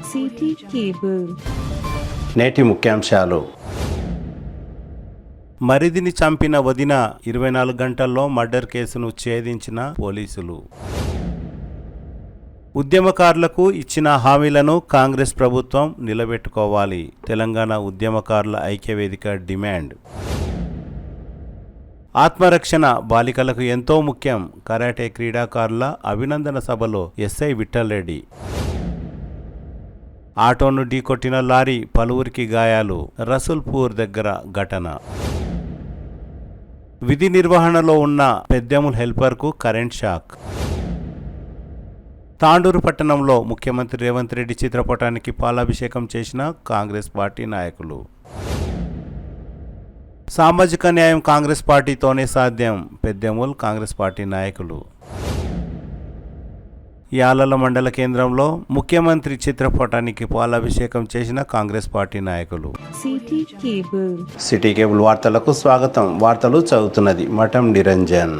City cable. నేటి ముఖ్యాంశాలు. మరిదిని చంపిన వదిన 24 గంటల్లో మర్డర్ కేసును ఛేదించిన పోలీసులు. ఉద్యమకారులకు ఇచ్చిన హామీలను కాంగ్రెస్ ప్రభుత్వం నిలబెట్టుకోవాలి. తెలంగాణ ఉద్యమకారుల ఐక్యవేదిక డిమాండ్. ఆత్మరక్షణ బాలికలకు ఎంతో ముఖ్యం. కరాటే క్రీడాకారుల అభినందన సభలో ఎస్ఐ విఠల్ రెడ్డి. ఆటోను ఢీకొట్టిన లారీ, పలువురికి గాయాలు. రసూల్పూర్ దగ్గర ఘటన. విధి నిర్వహణలో ఉన్న పెద్దెముల్ హెల్పర్కు కరెంట్ షాక్. తాండూరు పట్టణంలో ముఖ్యమంత్రి రేవంత్ రెడ్డి చిత్రపటానికి పాలాభిషేకం చేసిన కాంగ్రెస్ పార్టీ నాయకులు. సామాజిక న్యాయం కాంగ్రెస్ పార్టీతోనే సాధ్యం. పెద్దెముల్ కాంగ్రెస్ పార్టీ నాయకులు. యాలల మండల కేంద్రంలో ముఖ్యమంత్రి చిత్రపటానికి పాలాభిషేకం చేసిన కాంగ్రెస్ పార్టీ నాయకులు. సిటీ కేబుల్ వార్తలకు స్వాగతం. వార్తలు చదువుతున్నది మఠం నిరంజన్.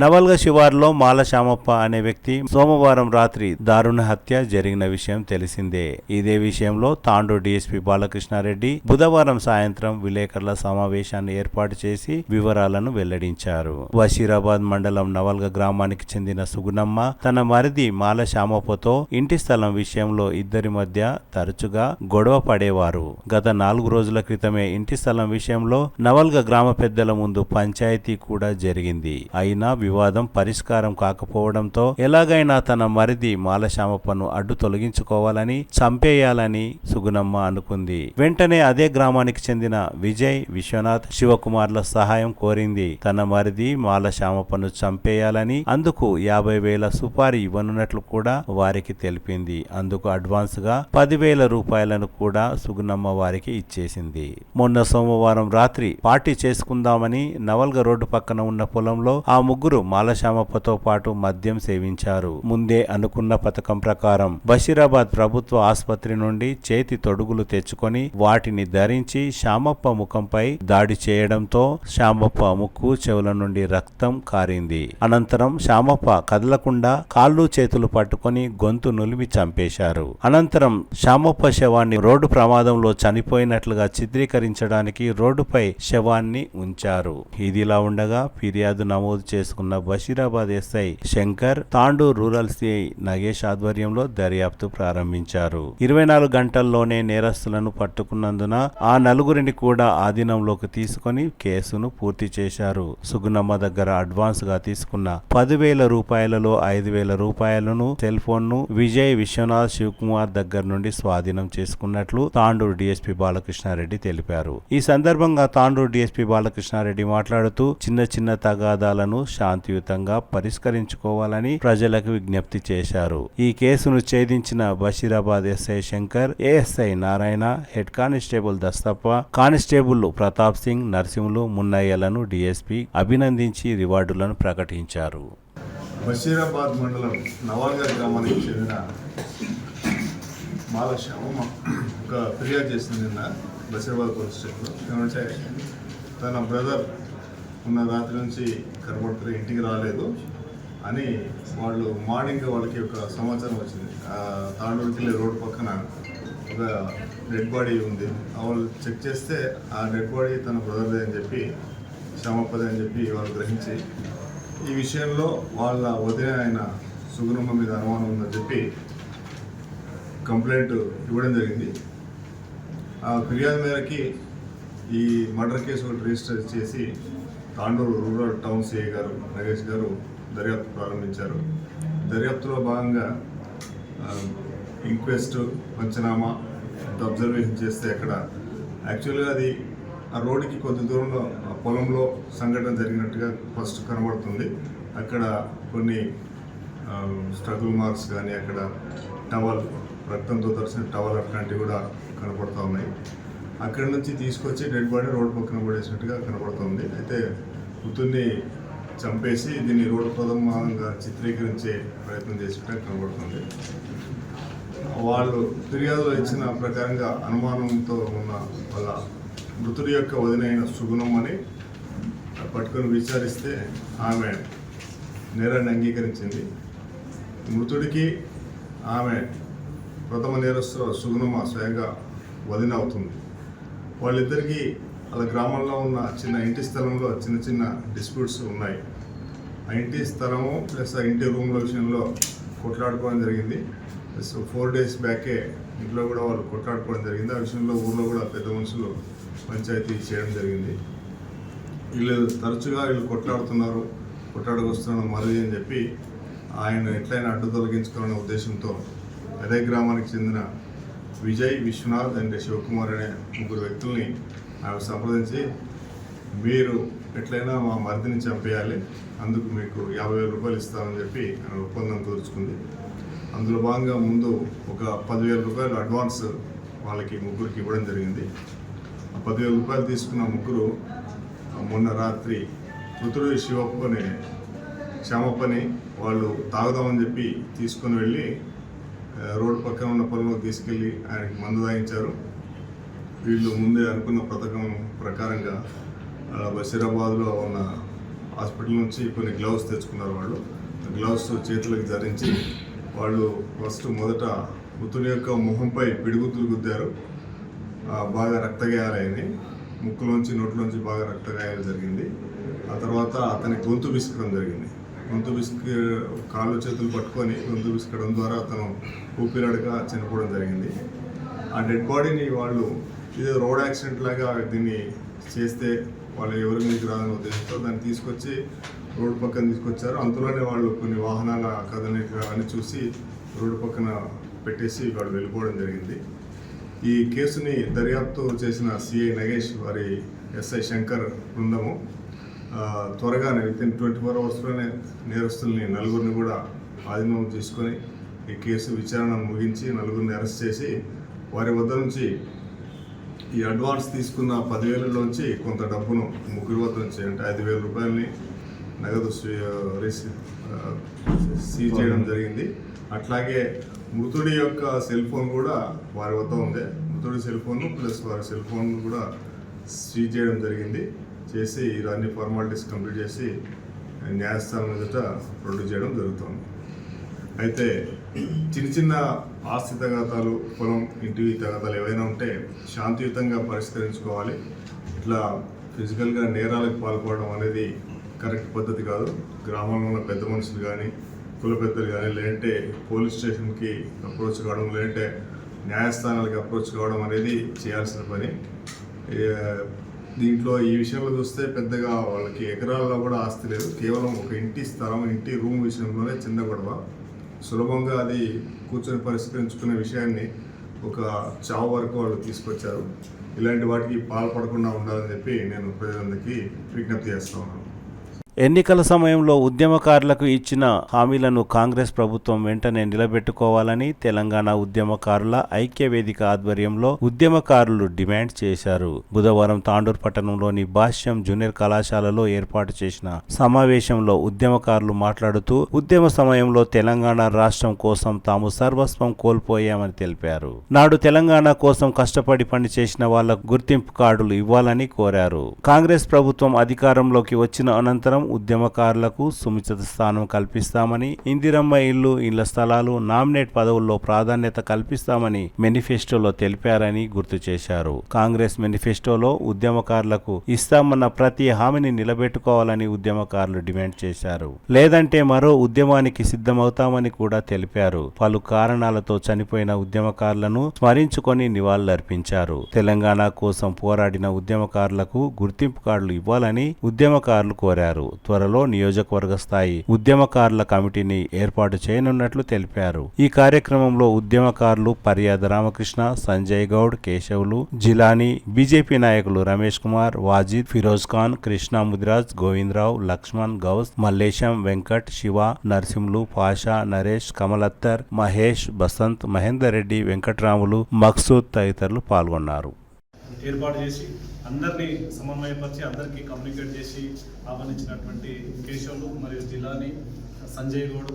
నవల్గ శివార్లో మాల శామప్ప అనే వ్యక్తి సోమవారం రాత్రి దారుణ హత్య జరిగిన విషయం తెలిసిందే. ఇదే విషయంలో తాండూరు డీఎస్పీ బాలకృష్ణారెడ్డి బుధవారం సాయంత్రం విలేకరుల సమావేశాన్ని ఏర్పాటు చేసి వివరాలను వెల్లడించారు. బషీరాబాద్ మండలం నవల్గ గ్రామానికి చెందిన సుగుణమ్మ తన మరిది మాల శామప్పతో ఇంటి స్థలం విషయంలో ఇద్దరి మధ్య తరచుగా గొడవ పడేవారు. గత 4 రోజుల క్రితమే ఇంటి స్థలం విషయంలో నవల్గ గ్రామ పెద్దల ముందు పంచాయతీ కూడా జరిగింది. అయినా వివాదం పరిష్కారం కాకపోవడంతో ఎలాగైనా తన మరిది మాలశామప్పను అడ్డు తొలగించుకోవాలని, చంపేయాలని సుగుణమ్మ అనుకుంది. వెంటనే అదే గ్రామానికి చెందిన విజయ్, విశ్వనాథ్, శివకుమార్ల సహాయం కోరింది. తన మరిది మాలశామప్పను చంపేయాలని, అందుకు 50,000 సుపారీ ఇవ్వనున్నట్లు కూడా వారికి తెలిపింది. అందుకు అడ్వాన్స్ గా 10,000 రూపాయలను కూడా సుగుణమ్మ వారికి ఇచ్చేసింది. మొన్న సోమవారం రాత్రి పార్టీ చేసుకుందామని నవల్గ రోడ్డు పక్కన ఉన్న పొలంలో ఆ ముగ్గురు మాలశామప్పతో పాటు మద్యం సేవించారు. ముందే అనుకున్న పథకం ప్రకారం బషీరాబాద్ ప్రభుత్వ ఆసుపత్రి నుండి చేతి తొడుగులు తెచ్చుకొని వాటిని ధరించి శామప్ప ముఖంపై దాడి చేయడంతో శామప్ప ముక్కు, చెవుల నుండి రక్తం కారింది. అనంతరం శామప్ప కదలకుండా కాళ్ళు చేతులు పట్టుకొని గొంతు నులిమి చంపేశారు. అనంతరం శామప్ప శవాన్ని రోడ్డు ప్రమాదంలో చనిపోయినట్లుగా చిత్రీకరించడానికి రోడ్డుపై శవాన్ని ఉంచారు. ఇదిలా ఉండగా ఫిర్యాదు నమోదు చేసుకున్న Basheerabad SI Shankar, Tandur rural CI Nagesh ఆధ్వర్యంలో దర్యాప్తు ప్రారంభించారు. 24 గంటల్లోనే నేరస్తులను పట్టుకున్నందున ఆ నలుగురిని కూడా ఆధీనంలోకి తీసుకొని కేసును పూర్తి చేశారు. సుగుణమ్మ దగ్గర అడ్వాన్స్ గా తీసుకున్న 10,000 రూపాయలలో 5,000 రూపాయలను, సెల్ ఫోన్ ను విజయ్, విశ్వనాథ్, శివకుమార్ దగ్గర నుండి స్వాధీనం చేసుకున్నట్లు తాండూరు డీఎస్పీ బాలకృష్ణారెడ్డి తెలిపారు. ఈ సందర్భంగా తాండూరు డీఎస్పీ బాలకృష్ణారెడ్డి మాట్లాడుతూ చిన్న చిన్న తగాదాలను శాంతియుతంగా పరిష్కరించుకోవాలని ప్రజలకు విజ్ఞప్తి చేశారు. ఈ కేసును ఛేదించిన Basheerabad SI Shankar, ASI Narayana, head constable Dastappa, constable Pratap Singh, Narsimhulu, మున్నయ్యలను డీఎస్పీ అభినందించి రివార్డులను ప్రకటించారు. బషీరాబాద్ మండలం నవాల్గ గ్రామానికి చెందిన మాలశామప్ప ఒక ఫిర్యాదు చేసింది నిన్న బషీరాబాద్ పోలీస్ స్టేషన్లో. ఏమంటే తన బ్రదర్ ఉన్న రాత్రి నుంచి కనబడుతున్న ఇంటికి రాలేదు అని వాళ్ళు మార్నింగ్ వాళ్ళకి ఒక సమాచారం వచ్చింది. తాండూరుకి వెళ్ళే రోడ్డు పక్కన ఒక డెడ్ బాడీ ఉంది. వాళ్ళు చెక్ చేస్తే ఆ డెడ్ బాడీ తన బ్రదర్దే అని చెప్పి, శామప్పదే అని చెప్పి వాళ్ళు గ్రహించి ఈ విషయంలో వాళ్ళ వదిన అయిన సుగుణమ్మ మీద అనుమానం ఉందని చెప్పి కంప్లైంట్ ఇవ్వడం జరిగింది. ఆ ఫిర్యాదు మేరకి ఈ మర్డర్ కేసు ఒకటి రిజిస్టర్ చేసి తాండూరు రూరల్ టౌన్ సిఐ గారు నగేష్ గారు దర్యాప్తు ప్రారంభించారు. దర్యాప్తులో భాగంగా ఇంక్వెస్ట్, పంచనామా, అబ్జర్వేషన్ చేస్తే అక్కడ యాక్చువల్గా అది ఆ రోడ్డుకి కొద్ది దూరంలో పొలంలో సంఘటన జరిగినట్టుగా ఫస్ట్ కనబడుతుంది. అక్కడ కొన్ని స్ట్రగుల్ మార్క్స్ కానీ, అక్కడ టవల్, రక్తంతో తడిసిన టవల్ అట్లాంటివి కూడా కనపడుతూ ఉన్నాయి. అక్కడి నుంచి తీసుకొచ్చి డెడ్ బాడీ రోడ్డు పక్కన పడేసినట్టుగా కనపడుతుంది. అయితే కూతుర్ని చంపేసి దీన్ని రోడ్డు ప్రమాదంగా చిత్రీకరించే ప్రయత్నం చేసినట్టుగా కనబడుతుంది. వాళ్ళు ఫిర్యాదులో ఇచ్చిన ప్రకారంగా అనుమానంతో ఉన్న వాళ్ళ మృతుడి యొక్క వదినైన సుగుణమ్మని పట్టుకొని విచారిస్తే ఆమె నేరాన్ని అంగీకరించింది. మృతుడికి ఆమె ప్రథమ నేరస్తులు సుగుణమ్మ స్వయంగా వదిన అవుతుంది. వాళ్ళిద్దరికీ వాళ్ళ గ్రామంలో ఉన్న చిన్న ఇంటి స్థలంలో చిన్న చిన్న డిస్ప్యూట్స్ ఉన్నాయి. ఆ ఇంటి స్థలము ప్లస్ ఆ ఇంటి రూమ్ల విషయంలో కొట్లాడుకోవడం జరిగింది. ప్లస్ 4 days బ్యాకే ఇంట్లో కూడా వాళ్ళు కొట్లాడుకోవడం జరిగింది. ఆ విషయంలో ఊళ్ళో కూడా పెద్ద మనుషులు పంచాయతీ చేయడం జరిగింది. వీళ్ళు తరచుగా కొట్లాడుకొస్తున్నారు మరిది అని చెప్పి ఆయన ఎట్లయినా అడ్డు తొలగించుకోవాలనే ఉద్దేశంతో అదే గ్రామానికి చెందిన విజయ్, విశ్వనాథ్ అండ్ శివకుమార్ అనే 3 వ్యక్తుల్ని ఆయన సంప్రదించి మీరు ఎట్లయినా మా మరిదిని చంపేయాలి, అందుకు మీకు 50,000 రూపాయలు ఇస్తామని చెప్పి ఆయన ఒప్పందం కుదుర్చుకుంది. అందులో భాగంగా ముందు ఒక 10,000 రూపాయలు అడ్వాన్స్ వాళ్ళకి 3కి ఇవ్వడం జరిగింది. ఆ 10,000 రూపాయలు తీసుకున్న 3 మొన్న రాత్రి మృతుడు శివప్పని శ్యామప్పని వాళ్ళు తాగుదామని చెప్పి తీసుకొని వెళ్ళి రోడ్డు పక్కన ఉన్న పొలంలోకి తీసుకెళ్ళి ఆయనకి మందు తాగించారు. వీళ్ళు ముందే అనుకున్న పథకం ప్రకారంగా బషీరాబాద్లో ఉన్న హాస్పిటల్ నుంచి కొన్ని గ్లౌస్ తెచ్చుకున్నారు. వాళ్ళు గ్లౌస్ చేతులకు ధరించి వాళ్ళు మొదట మృతుని యొక్క మొహంపై పిడిగుద్దులు గుద్దారు. బాగా రక్తగాయాలని, ముక్కులోంచి నోట్లోంచి బాగా రక్తగాయాలు జరిగింది. ఆ తర్వాత అతని గొంతు విసుకడం జరిగింది. గొంతు విసుకు కాళ్ళు చేతులు పట్టుకొని గొంతు విసుకడం ద్వారా అతను ఊపిరాడక చనిపోవడం జరిగింది. ఆ డెడ్ బాడీని వాళ్ళు ఇదే రోడ్ యాక్సిడెంట్ లాగా దీన్ని చేస్తే వాళ్ళు ఎవరి మీదకి రాదని ఉద్దేశంతో దాన్ని తీసుకొచ్చి రోడ్డు పక్కన తీసుకొచ్చారు. అంతలోనే వాళ్ళు కొన్ని వాహనాల కదలిక అని చూసి రోడ్డు పక్కన పెట్టేసి వాళ్ళు వెళ్ళిపోవడం జరిగింది. ఈ కేసుని దర్యాప్తు చేసిన సిఐ నగేష్ వారి ఎస్ఐ శంకర్ బృందము త్వరగానే వితిన్ 24 అవర్స్లోనే నేరస్తుల్ని 4 కూడా ఆధీనం తీసుకొని ఈ కేసు విచారణ ముగించి 4 అరెస్ట్ చేసి వారి వద్ద నుంచి ఈ అడ్వాన్స్ తీసుకున్న 10,000లోంచి కొంత డబ్బును 3 వద్ద నుంచి అంటే 5,000 రూపాయలని నగదు సీజ్ చేయడం జరిగింది. అట్లాగే మృతుడి యొక్క సెల్ ఫోన్ కూడా వారి వద్ద ఉంది. మృతుడి సెల్ ఫోన్ ప్లస్ వారి సెల్ ఫోన్ కూడా సీజ్ చేయడం జరిగింది. చేసి ఇవన్నీ ఫార్మాలిటీస్ కంప్లీట్ చేసి న్యాయస్థానం ఎదుట ప్రొడ్యూస్ చేయడం జరుగుతుంది. అయితే చిన్న ఆస్తి తగాదాలు, పొలం ఇంటి తగాదాలు ఏవైనా ఉంటే శాంతియుతంగా పరిష్కరించుకోవాలి. ఇట్లా ఫిజికల్గా నేరాలకు పాల్పడడం అనేది కరెక్ట్ పద్ధతి కాదు. గ్రామంలో ఉన్న పెద్ద మనుషులు కానీ, కుల పెద్దలు కానీ, లేదంటే పోలీస్ స్టేషన్కి అప్రోచ్ కావడం, లేదంటే న్యాయస్థానాలకు అప్రోచ్ కావడం అనేది చేయాల్సిన పని. దీంట్లో ఈ విషయంలో చూస్తే పెద్దగా వాళ్ళకి ఎకరాల్లో కూడా ఆస్తి లేదు. కేవలం ఒక ఇంటి స్థలం, ఇంటి రూమ్ విషయంలోనే చిన్న గొడవ. సులభంగా అది కూర్చొని పరిష్కరించుకునే విషయాన్ని ఒక చావు వరకు వాళ్ళు తీసుకొచ్చారు. ఇలాంటి వాటికి పాల్పడకుండా ఉండాలని చెప్పి నేను ప్రజలందరికీ విజ్ఞప్తి చేస్తా ఉన్నాను. ఎన్నికల సమయంలో ఉద్యమకారులకు ఇచ్చిన హామీలను కాంగ్రెస్ ప్రభుత్వం వెంటనే నిలబెట్టుకోవాలని తెలంగాణ ఉద్యమకారుల ఐక్యవేదిక ఆధ్వర్యంలో ఉద్యమకారులు డిమాండ్ చేశారు. బుధవారం తాండూర్ పట్టణంలోని భాష్యం జూనియర్ కళాశాలలో ఏర్పాటు చేసిన సమావేశంలో ఉద్యమకారులు మాట్లాడుతూ ఉద్యమ సమయంలో తెలంగాణ రాష్ట్రం కోసం తాము సర్వస్వం కోల్పోయామని తెలిపారు. నాడు తెలంగాణ కోసం కష్టపడి పనిచేసిన వాళ్లకు గుర్తింపు కార్డులు ఇవ్వాలని కోరారు. కాంగ్రెస్ ప్రభుత్వం అధికారంలోకి వచ్చిన అనంతరం ఉద్యమకారులకు సముచిత స్థానం కల్పిస్తామని, ఇందిరమ్మ ఇళ్ల స్థలాలు, నామినేట్ పదవుల్లో ప్రాధాన్యత కల్పిస్తామని మేనిఫెస్టోలో తెలిపారని గుర్తు చేశారు. కాంగ్రెస్ మేనిఫెస్టోలో ఉద్యమకారులకు ఇస్తామన్న ప్రతి హామీని నిలబెట్టుకోవాలని ఉద్యమకారులు డిమాండ్ చేశారు. లేదంటే మరో ఉద్యమానికి సిద్ధమవుతామని కూడా తెలిపారు. పలు కారణాలతో చనిపోయిన ఉద్యమకారులను స్మరించుకొని నివాళులర్పించారు. తెలంగాణ కోసం పోరాడిన ఉద్యమకారులకు గుర్తింపు కార్డులు ఇవ్వాలని ఉద్యమకారులు కోరారు. త్వరలో నియోజకవర్గ స్థాయి ఉద్యమకారుల కమిటీని ఏర్పాటు చేయనున్నట్లు తెలిపారు. ఈ కార్యక్రమంలో ఉద్యమకారులు పర్యాద రామకృష్ణ, సంజయ్ గౌడ్, కేశవులు, జిలానీ, బీజేపీ నాయకులు రమేష్ కుమార్, వాజిద్, ఫిరోజ్ ఖాన్, కృష్ణ ముదిరాజ్, గోవిందరావు, లక్ష్మణ్, గౌస్, మల్లేశం, వెంకట్, శివ, నరసింహులు, పాషా, నరేష్, కమలత్తర్, మహేష్, బసంత్, మహేందర్ రెడ్డి, వెంకట్రాములు, మక్సూద్ తదితరులు పాల్గొన్నారు. ఏర్పాటు చేసి అందరినీ సమన్వయపరిచి అందరికీ కమ్యూనికేట్ చేసి ఆహ్వానించినటువంటి కేశవులు మరియు జిల్లాని సంజయ్ గౌడ్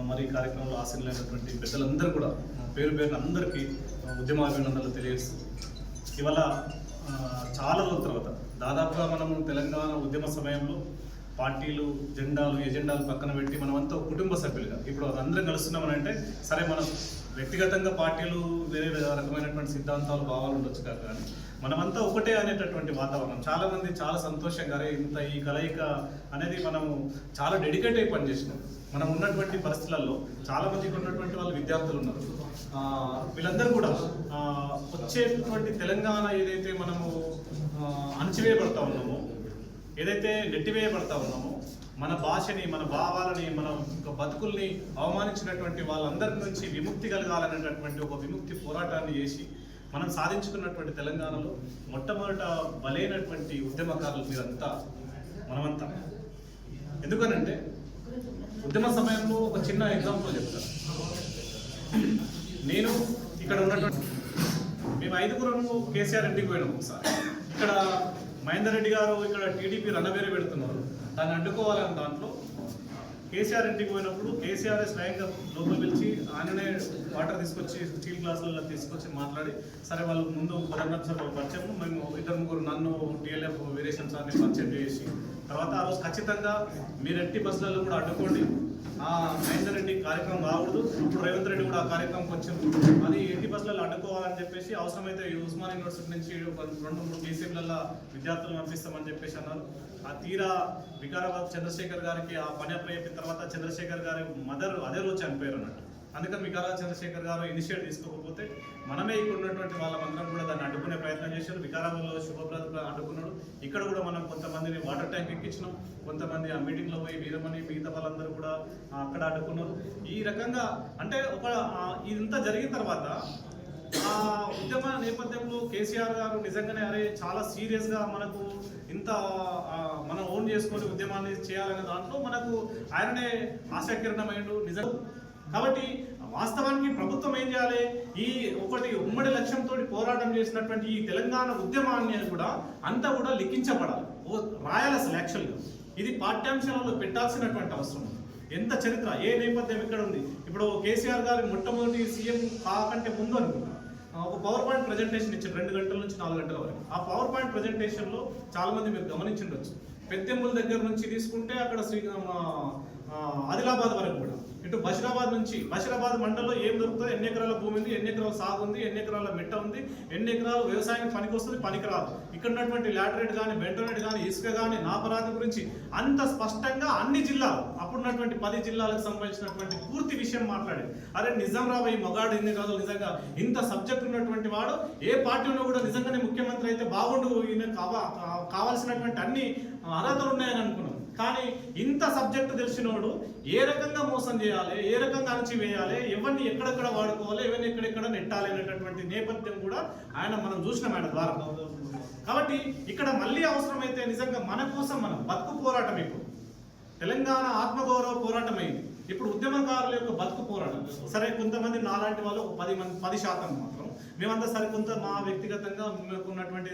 మరి కార్యక్రమంలో ఆశీనులైనటువంటి పెద్దలందరూ కూడా పేరు పేరున అందరికీ ఉద్యమాభినందనలు తెలియజేస్తూ ఇవాళ చాలా రోజుల తర్వాత దాదాపుగా మనము తెలంగాణ ఉద్యమ సమయంలో పార్టీలు, ఎజెండాలు పక్కన పెట్టి మనమంతా కుటుంబ సభ్యులుగా ఇప్పుడు అందరం కలుస్తున్నామని అంటే సరే మనం వ్యక్తిగతంగా పార్టీలు వేరే రకమైనటువంటి సిద్ధాంతాలు భావాలు ఉండొచ్చు కానీ మనమంతా ఒకటే అనేటటువంటి వాతావరణం. చాలామంది చాలా సంతోషంగా ఇంత ఈ కలయిక అనేది మనము చాలా డెడికేట్ అయి పనిచేసినాం. మనం ఉన్నటువంటి పరిస్థితులలో చాలామందికి ఉన్నటువంటి వాళ్ళు విద్యార్థులు ఉన్నారు. వీళ్ళందరూ కూడా వచ్చేటువంటి తెలంగాణ ఏదైతే మనము అణచివేయబడతా ఉన్నామో, ఏదైతే నెట్టివేయబడతా ఉన్నామో, మన భాషని, మన భావాలని, మన బతుకుల్ని అవమానించినటువంటి వాళ్ళందరి నుంచి విముక్తి కలగాలనేటటువంటి ఒక విముక్తి పోరాటాన్ని చేసి మనం సాధించుకున్నటువంటి తెలంగాణలో మొట్టమొదట బలైనటువంటి ఉద్యమకారులు మీరంతా, మనమంతా. ఎందుకనంటే ఉద్యమ సమయంలో ఒక చిన్న ఎగ్జాంపుల్ చెప్తాను. నేను ఇక్కడ ఉన్నటువంటి మేము 5గురు కేసీఆర్ ఇంటికి పోయినాం. ఒకసారి ఇక్కడ మహేందర్ రెడ్డి గారు ఇక్కడ టీడీపీ రణబేర పెడుతున్నారు, దాన్ని అడ్డుకోవాలని దాంట్లో కేసీఆర్ ఇంటికి పోయినప్పుడు కేసీఆర్ స్వయంగా లోపల పిలిచి ఆయననే వాటర్ తీసుకొచ్చి స్టీల్ గ్లాసులలో తీసుకొచ్చి మాట్లాడి, సరే వాళ్ళు ముందు పరిచయం, మేము 2-3 నన్ను టీఎల్ఎఫ్ వీరేషన్ సార్ని పరిచయం చేసి, తర్వాత ఆ రోజు ఖచ్చితంగా మీరు ఎట్టి బస్సులలో కూడా అడ్డుకోండి, మహేందర్ రెడ్డి కార్యక్రమం రాకూడదు, ఇప్పుడు రేవంత్ రెడ్డి కూడా ఆ కార్యక్రమంకి వచ్చాము, అది ఎట్టి బస్సులలో అడ్డుకోవాలని చెప్పేసి, అవసరమైతే ఉస్మాన్ యూనివర్సిటీ నుంచి 2-3 టీసీలలో విద్యార్థులు పంపిస్తామని చెప్పేసి అన్నారు. ఆ తీరా వికారాబాద్ చంద్రశేఖర్ గారికి ఆ పని అప్పయ్యిన తర్వాత చంద్రశేఖర్ గారి మదర్ అదే రోజు చనిపోయారు అన్నట్టు. అందుకని వికారాబాద్ చంద్రశేఖర్ గారు ఇనిషియేట్ తీసుకోకపోతే మనమే ఇక్కడ ఉన్నటువంటి వాళ్ళందరం కూడా దాన్ని అడ్డుకునే ప్రయత్నం చేశారు. వికారాబాద్లో శుభప్రద అడ్డుకున్నాడు. ఇక్కడ కూడా మనం కొంతమందిని వాటర్ ట్యాంక్ ఎక్కించినాం, కొంతమంది ఆ మీటింగ్లో పోయి వీరమని మిగతా వాళ్ళందరూ కూడా అక్కడ అడ్డుకున్నారు. ఈ రకంగా అంటే ఇదంతా జరిగిన తర్వాత ఆ ఉద్యమ నేపథ్యంలో కేసీఆర్ గారు నిజంగానే అరే చాలా సీరియస్గా మనకు ఇంత మనం ఓన్ చేసుకొని ఉద్యమాన్ని చేయాలనే దాంట్లో మనకు ఆయననే ఆశాకిరణమైండు నిజం. కాబట్టి వాస్తవానికి ప్రభుత్వం ఏం చేయాలి, ఈ ఒకటి ఉమ్మడి లక్ష్యంతో పోరాటం చేసినటువంటి ఈ తెలంగాణ ఉద్యమాన్ని కూడా అంతా కూడా లిఖించబడాలి, రాయాలి. అసలు యాక్చువల్గా ఇది పాఠ్యాంశాలలో పెట్టాల్సినటువంటి అవసరం. ఎంత చరిత్ర, ఏ నేపథ్యం ఇక్కడ ఉంది. ఇప్పుడు కేసీఆర్ గారి మొట్టమొదటి సీఎం కాకంటే ముందు అనుకుంటా ఒక పవర్ పాయింట్ ప్రజెంటేషన్ ఇచ్చారు 2 గంటల నుంచి 4 గంటల వరకు. ఆ పవర్ పాయింట్ ప్రజెంటేషన్లో చాలా మంది మీరు గమనించుండొచ్చు. పెద్దెమ్మల దగ్గర నుంచి తీసుకుంటే అక్కడ ఆదిలాబాద్ వరకు కూడా, ఇటు బషీరాబాద్ మండలంలో ఏం దొరుకుతుంది, ఎన్ని ఎకరాల భూమి ఉంది, ఎన్ని ఎకరాల సాగు ఉంది, ఎన్ని ఎకరాల మెట్ట ఉంది, ఎన్ని ఎకరాలు వ్యవసాయానికి పనికి వస్తుంది, పనికిరాదు, ఇక్కడ ఉన్నటువంటి లాటరేట్ కానీ బెంటరేట్ కానీ ఇసుక కానీ నాపరాతి గురించి అంత స్పష్టంగా అన్ని జిల్లాలు, అప్పుడున్నటువంటి 10 జిల్లాలకు సంబంధించినటువంటి పూర్తి విషయం మాట్లాడి, అరే నిజం రాబోయే మొగాడు ఇన్ని రోజులు నిజంగా ఇంత సబ్జెక్ట్ ఉన్నటువంటి వాడు ఏ పార్టీలో కూడా నిజంగానే ముఖ్యమంత్రి అయితే బాగుండు, ఈయన కావాల్సినటువంటి అన్ని అర్హతలు ఉన్నాయని అనుకున్నాం. కానీ ఇంత సబ్జెక్టు తెలిసినోడు ఏ రకంగా మోసం చేయాలి, ఏ రకంగా అణచివేయాలి, ఎవరిని ఎక్కడెక్కడ వాడుకోవాలి, ఎవరిని ఎక్కడెక్కడ నెట్టాలి అనేటటువంటి నేపథ్యం కూడా మనం చూసినాం ఆయన ద్వారా. కాబట్టి ఇక్కడ మళ్ళీ అవసరమైతే నిజంగా మన కోసం మనం బతుకు పోరాటం, ఇప్పుడు తెలంగాణ ఆత్మగౌరవ పోరాటం అయింది, ఇప్పుడు ఉద్యమకారుల యొక్క బతుకు పోరాటం. సరే కొంతమంది నాలాంటి వాళ్ళు 10% మాత్రం మేమంతా సరే కొంత మా వ్యక్తిగతంగా ఉన్నటువంటి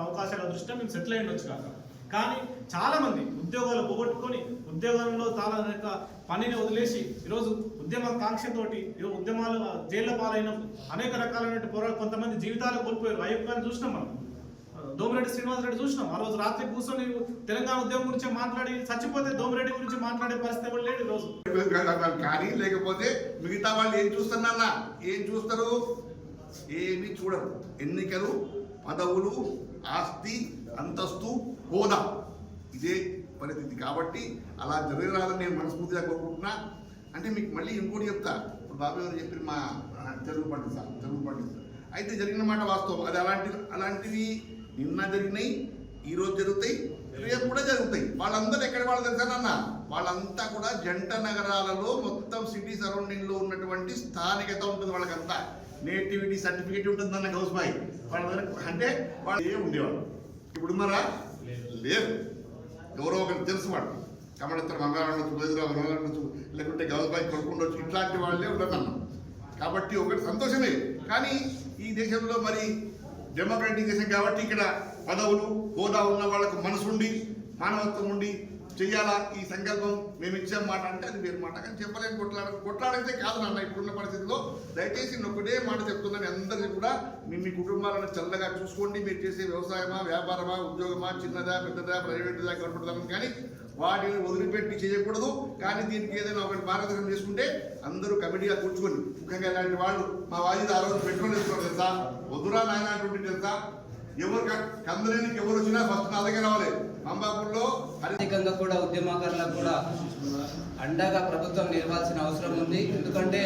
అవకాశాల దృష్ట్యా మేము సెటిల్ అయ్యి ఉండొచ్చు కాక, కానీ చాలా మంది ఉద్యోగాలు పోగొట్టుకొని ఉద్యోగంలో చాలా పనిని వదిలేసి ఈరోజు ఉద్యమ కాంక్షతోటి ఉద్యమాలు జైళ్ల పాలైన అనేక రకాలైన పోరాటం, కొంతమంది జీవితాలు కోల్పోయారు. అయ్యప్పని చూసినాం మనం, దోమిరెడ్డి శ్రీనివాసరెడ్డి చూసినాం. ఆ రోజు రాత్రి కూర్చొని తెలంగాణ ఉద్యమం గురించి మాట్లాడి చచ్చిపోతే దోమిరెడ్డి గురించి మాట్లాడే పరిస్థితి కూడా లేదు ఈరోజు. కానీ లేకపోతే మిగతా వాళ్ళు ఏం చూస్తున్నా, ఏం చూస్తారు, ఏమి చూడరు. ఎన్నికలు, పదవులు, ఆస్తి, అంతస్తు, హోదా, ఇదే పరిస్థితి. కాబట్టి అలా జరగరాదని నేను మనస్ఫూర్తిగా కోరుకుంటున్నా. అంటే మీకు మళ్ళీ ఇంకోటి చెప్తా, ఇప్పుడు బాబు గారు చెప్పిన మా తెలుగు పండిస్తారు అయితే జరిగిన మాట వాస్తవం. అది అలాంటివి నిన్న జరిగినాయి, ఈరోజు జరుగుతాయి, రేపు కూడా జరుగుతాయి. వాళ్ళందరూ ఎక్కడ వాళ్ళు తెలుసానన్న, వాళ్ళంతా కూడా జంట నగరాలలో మొత్తం సిటీ సరౌండింగ్లో ఉన్నటువంటి స్థానికత ఉంటుంది. వాళ్ళకంతా నేటివిటీ సర్టిఫికేట్ ఉంటుందన్న గౌస్బాయి వాళ్ళ దగ్గర. అంటే వాళ్ళు ఏ ఉండేవాళ్ళు, ఇప్పుడు ఉన్నారా? లేదు. ఎవరో ఒకరు తెలుసు వాడు, కమలత్తర మంగళవారం ఉండొచ్చు, లేకుంటే గౌస్బాయి కొడుకుండొచ్చు, ఇట్లాంటి వాళ్ళే ఉండదన్నాం. కాబట్టి ఒకటి సంతోషమే. కానీ ఈ దేశంలో మరి డెమోక్రటిక్ దేశం కాబట్టి ఇక్కడ పదవులు, హోదా ఉన్న వాళ్ళకు మనసుండి మానవత్వం ఉండి చెయ్యాలా ఈ సంకల్పం మేము ఇచ్చాం మాట అంటే అది వేరు మాట. కానీ చెప్పలేని కొట్లాడితే కాదు నాన్న. ఇప్పుడున్న పరిస్థితుల్లో దయచేసి నేను ఒకటే మాట చెప్తున్నాను, అందరినీ కూడా మీ కుటుంబాలను చల్లగా చూసుకోండి. మీరు చేసే వ్యవసాయమా, వ్యాపారమా, ఉద్యోగమా, చిన్నదా, పెద్దదా, ప్రైవేట్దా, గవర్నమెంట్ కానీ వాటిని వదిలిపెట్టి చేయకూడదు. కానీ దీనికి ఏదైనా ఒకటి మార్గదర్శనం చేసుకుంటే అందరూ కమిటీగా కూర్చుకొని, ముఖ్యంగా ఇలాంటి వాళ్ళు మా వాయిదా ఆ రోజు పెట్రోల్ వేసుకోవడం తెలుసా, వద్దురా నాయన అటువంటి తెలుసా, ఎవరు కందలేనికి ఎవరు వచ్చినా ఫస్ట్ నా దగ్గర రావాలి. అంబాపూర్లో ఆర్థికంగా కూడా ఉద్యమకారులకు కూడా అండగా ప్రభుత్వం నిలవాల్సిన అవసరం ఉంది. ఎందుకంటే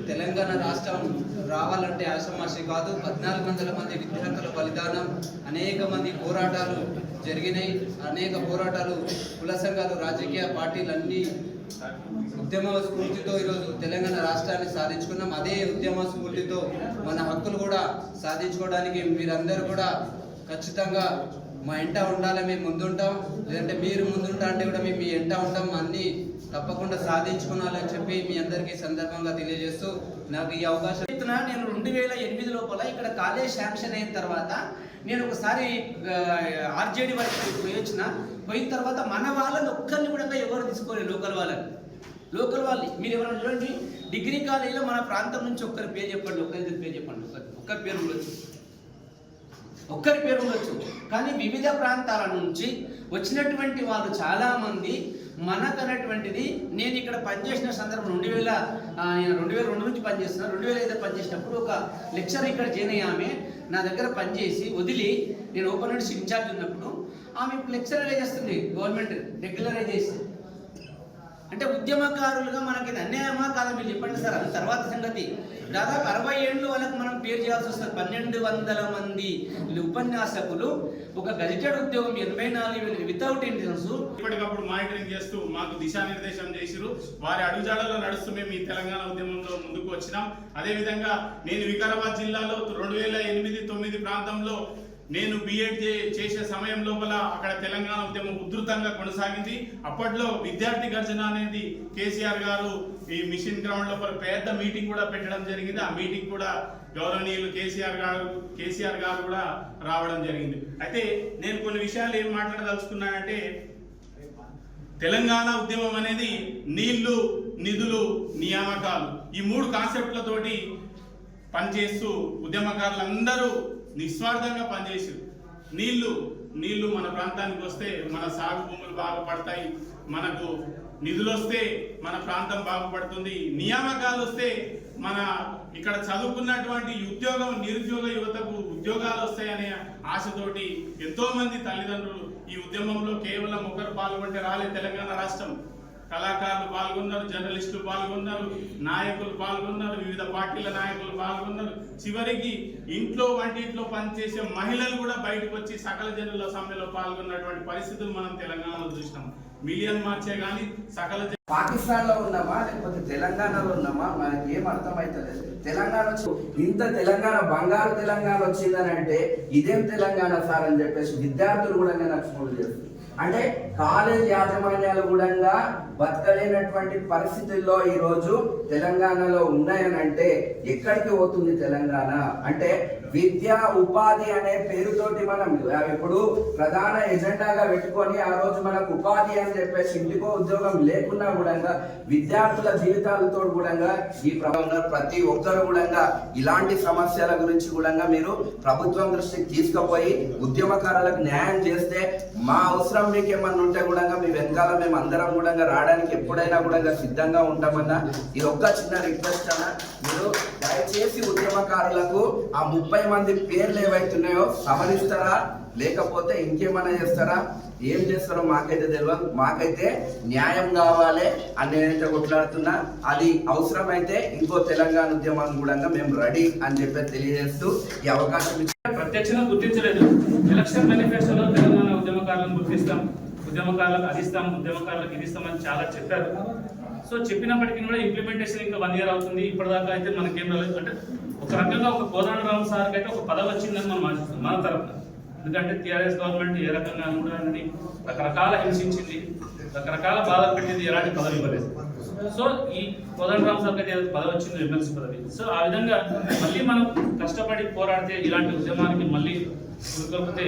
తెలంగాణ రాష్ట్రం రావాలంటే ఆషామాషి కాదు. 1400 మంది విద్యార్థుల బలిదానం, అనేక మంది పోరాటాలు జరిగినాయి. అనేక పోరాటాలు, కుల సంఘాలు, రాజకీయ పార్టీలన్నీ ఉద్యమ స్ఫూర్తితో ఈరోజు తెలంగాణ రాష్ట్రాన్ని సాధించుకున్నాం. అదే ఉద్యమ స్ఫూర్తితో మన హక్కులు కూడా సాధించుకోవడానికి మీరందరూ కూడా ఖచ్చితంగా మా ఎంట ఉండాలి. మేము ముందుంటాం, లేదంటే మీరు ముందుంటా అంటే కూడా మేము మీ ఎంట ఉంటాం. అన్నీ తప్పకుండా సాధించుకోవాలని చెప్పి మీ అందరికీ సందర్భంగా తెలియజేస్తూ నాకు ఈ అవకాశం. నేను 2008 లోపల ఇక్కడ కాలేజ్ శాంక్షన్ అయిన తర్వాత నేను ఒకసారి ఆర్జేడీ వరకు పోయిన తర్వాత మన వాళ్ళని ఒక్కరిని కూడా ఎవరు తీసుకోలేదు. లోకల్ వాళ్ళు మీరు ఎవరైనా చూడండి, డిగ్రీ కాలేజీలో మన ప్రాంతం నుంచి ఒక్కరి పేరు చెప్పండి, ఒక్కరి పేరు ఉండొచ్చు. కానీ వివిధ ప్రాంతాల నుంచి వచ్చినటువంటి వాళ్ళు చాలామంది మనకన్నటువంటిది. నేను ఇక్కడ పనిచేసిన సందర్భం 2002 నుంచి పనిచేస్తున్నా. 2005 పనిచేసినప్పుడు ఒక లెక్చర్ ఇక్కడ జాయిన్ అయ్యి ఆమె నా దగ్గర పనిచేసి వదిలి, నేను ఓపెన్ యూనివర్సిటీ ఇన్ఛార్జ్ ఉన్నప్పుడు ఆమె ఇప్పుడు లెక్చరర్ చేస్తుంది, గవర్నమెంట్ రెగ్యులరైజ్ చేసి. అంటే ఉద్యమకారులుగా మనకి అన్యాయమా కాదా మీరు చెప్పండి సార్. అది తర్వాత సంగతి. దాదాపు 60 ఏళ్ళు వాళ్ళకి మనం పేరు చేయాల్సి వస్తుంది. 1200 మంది ఉపన్యాసకులు, ఒక గజెటెడ్ ఉద్యోగం 84,000 వితౌట్ ఇంటెన్స్. ఇప్పటికప్పుడు మానిటరింగ్ చేస్తూ మాకు దిశానిర్దేశం చేసిరు. వారి అడుగుజాడలో నడుస్తూ మేము ఈ తెలంగాణ ఉద్యమంలో ముందుకు వచ్చినాం. అదేవిధంగా నేను వికారాబాద్ జిల్లాలో 2008-9 ప్రాంతంలో నేను బిఎడ్ చేసే సమయం లోపల అక్కడ తెలంగాణ ఉద్యమం ఉధృతంగా కొనసాగింది. అప్పట్లో విద్యార్థి గర్జన అనేది కేసీఆర్ గారు ఈ మిషన్ గ్రౌండ్ లోపల పెద్ద మీటింగ్ కూడా పెట్టడం జరిగింది. ఆ మీటింగ్ కూడా గౌరవనీయులు కేసీఆర్ గారు కూడా రావడం జరిగింది. అయితే నేను కొన్ని విషయాలు ఏం మాట్లాడదలుచుకున్నానంటే, తెలంగాణ ఉద్యమం అనేది నీళ్లు, నిధులు, నియామకాలు, ఈ 3 కాన్సెప్ట్లతోటి పనిచేస్తూ ఉద్యమకారులందరూ నిస్వార్థంగా పనిచేసారు. నీళ్లు మన ప్రాంతానికి వస్తే మన సాగు భూములు బాగుపడతాయి, మనకు నిధులు వస్తే మన ప్రాంతం బాగుపడుతుంది, నియామకాలు వస్తే మన ఇక్కడ చదువుకున్నటువంటి నిరుద్యోగ యువతకు ఉద్యోగాలు వస్తాయనే ఆశతోటి ఎంతో మంది తల్లిదండ్రులు ఈ ఉద్యమంలో కేవలం ఒకరు పాల్గొంటే రాలే తెలంగాణ రాష్ట్రం. కళాకారులు పాల్గొన్నారు, జర్నలిస్టులు పాల్గొన్నారు, నాయకులు పాల్గొన్నారు, వివిధ పార్టీల నాయకులు పాల్గొన్నారు. చివరికి వంటింట్లో పనిచేసే మహిళలు కూడా బయటకు వచ్చి సకల జనుల సమ్మెలో పాల్గొన్నటువంటి పరిస్థితులు మనం తెలంగాణలో చూసినాం. మిలియన్ మార్చే కానీ సకల పాకిస్తాన్ లో ఉన్నామా లేకపోతే తెలంగాణలో ఉన్నామా మనకి ఏం అర్థమైతలేదు. తెలంగాణ ఇంత తెలంగాణ బంగారు తెలంగాణ వచ్చిందని అంటే ఇదేం తెలంగాణ సార్ అని చెప్పేసి విద్యార్థులు కూడా నాకు ఫోన్ చేస్తారు. అంటే కాలేజ్ యాజమాన్యాలు కూడా బతకలేనటువంటి పరిస్థితుల్లో ఈ రోజు తెలంగాణలో ఉన్నాయని అంటే ఎక్కడికి పోతుంది తెలంగాణ? అంటే విద్యా ఉపాధి అనే పేరుతోటి మనం ఇప్పుడు ప్రధాన ఎజెండాగా పెట్టుకొని ఆ రోజు మనకు ఉపాధి అని చెప్పేసి ఇంటికో ఉద్యోగం లేకున్నా కూడా విద్యార్థుల జీవితాలతో కూడా ఈ ప్రతి ఒక్కరు కూడా ఇలాంటి సమస్యల గురించి కూడా మీరు ప్రభుత్వం దృష్టికి తీసుకుపోయి ఉద్యమకారులకు న్యాయం చేస్తే మా అవసరం మీకు ఏమన్నా ఉంటే కూడా మీ వెనకాల మేము అందరం కూడా రావడానికి ఎప్పుడైనా కూడా సిద్ధంగా ఉంటామన్నా. ఇది ఒక్క చిన్న రిక్వెస్ట్ అన్న, మీరు దయచేసి ఉద్యమకారులకు ఆ 30 మంది పేర్లు ఏవైతున్నాయో సవరిస్తారా లేకపోతే ఇంకేమైనా చేస్తారా? ఏం చేస్తారో మాకైతే తెలియదు. మాకైతే న్యాయం కావాలి అని నేనైతే కొట్లాడుతున్నా. అది అవసరమైతే ఇంకో తెలంగాణ ఉద్యమాన్ని కూడా మేము రెడీ అని చెప్పి తెలియజేస్తూ ఈ అవకాశం ప్రత్యక్షంగా గుర్తించలేదు. ఎలక్షన్ మేనిఫెస్టోలో తెలంగాణ ఉద్యమకారులను గుర్తిస్తాం, ఉద్యమకారులకు అది ఇస్తాం, ఉద్యమకారులకు ఇది ఇస్తామని చాలా చెప్పారు. సో చెప్పినప్పటికీ కూడా ఇంప్లిమెంటేషన్ ఇంకా 1 year అవుతుంది. ఇప్పటిదాకా అయితే మనకేం రాలేదు. అంటే ఒక రకంగా ఒక కోదండరామ్ సార్కి అయితే ఒక పదవి వచ్చిందని మనం ఆశిస్తాం మన తరఫున. ఎందుకంటే టీఆర్ఎస్ గవర్నమెంట్ ఏ రకంగా కూడా రకరకాల హింసించింది, రకరకాల బాధలు పెట్టింది, ఎలాంటి పదవి ఇవ్వలేదు. సో ఈ కోదండరామ్ సార్కి అయితే పదవి వచ్చింది, ఎమ్మెల్సీ పదవి. సో ఆ విధంగా మళ్ళీ మనం కష్టపడి పోరాడితే ఇలాంటి ఉద్యమానికి మళ్ళీ ఉరుకొల్పితే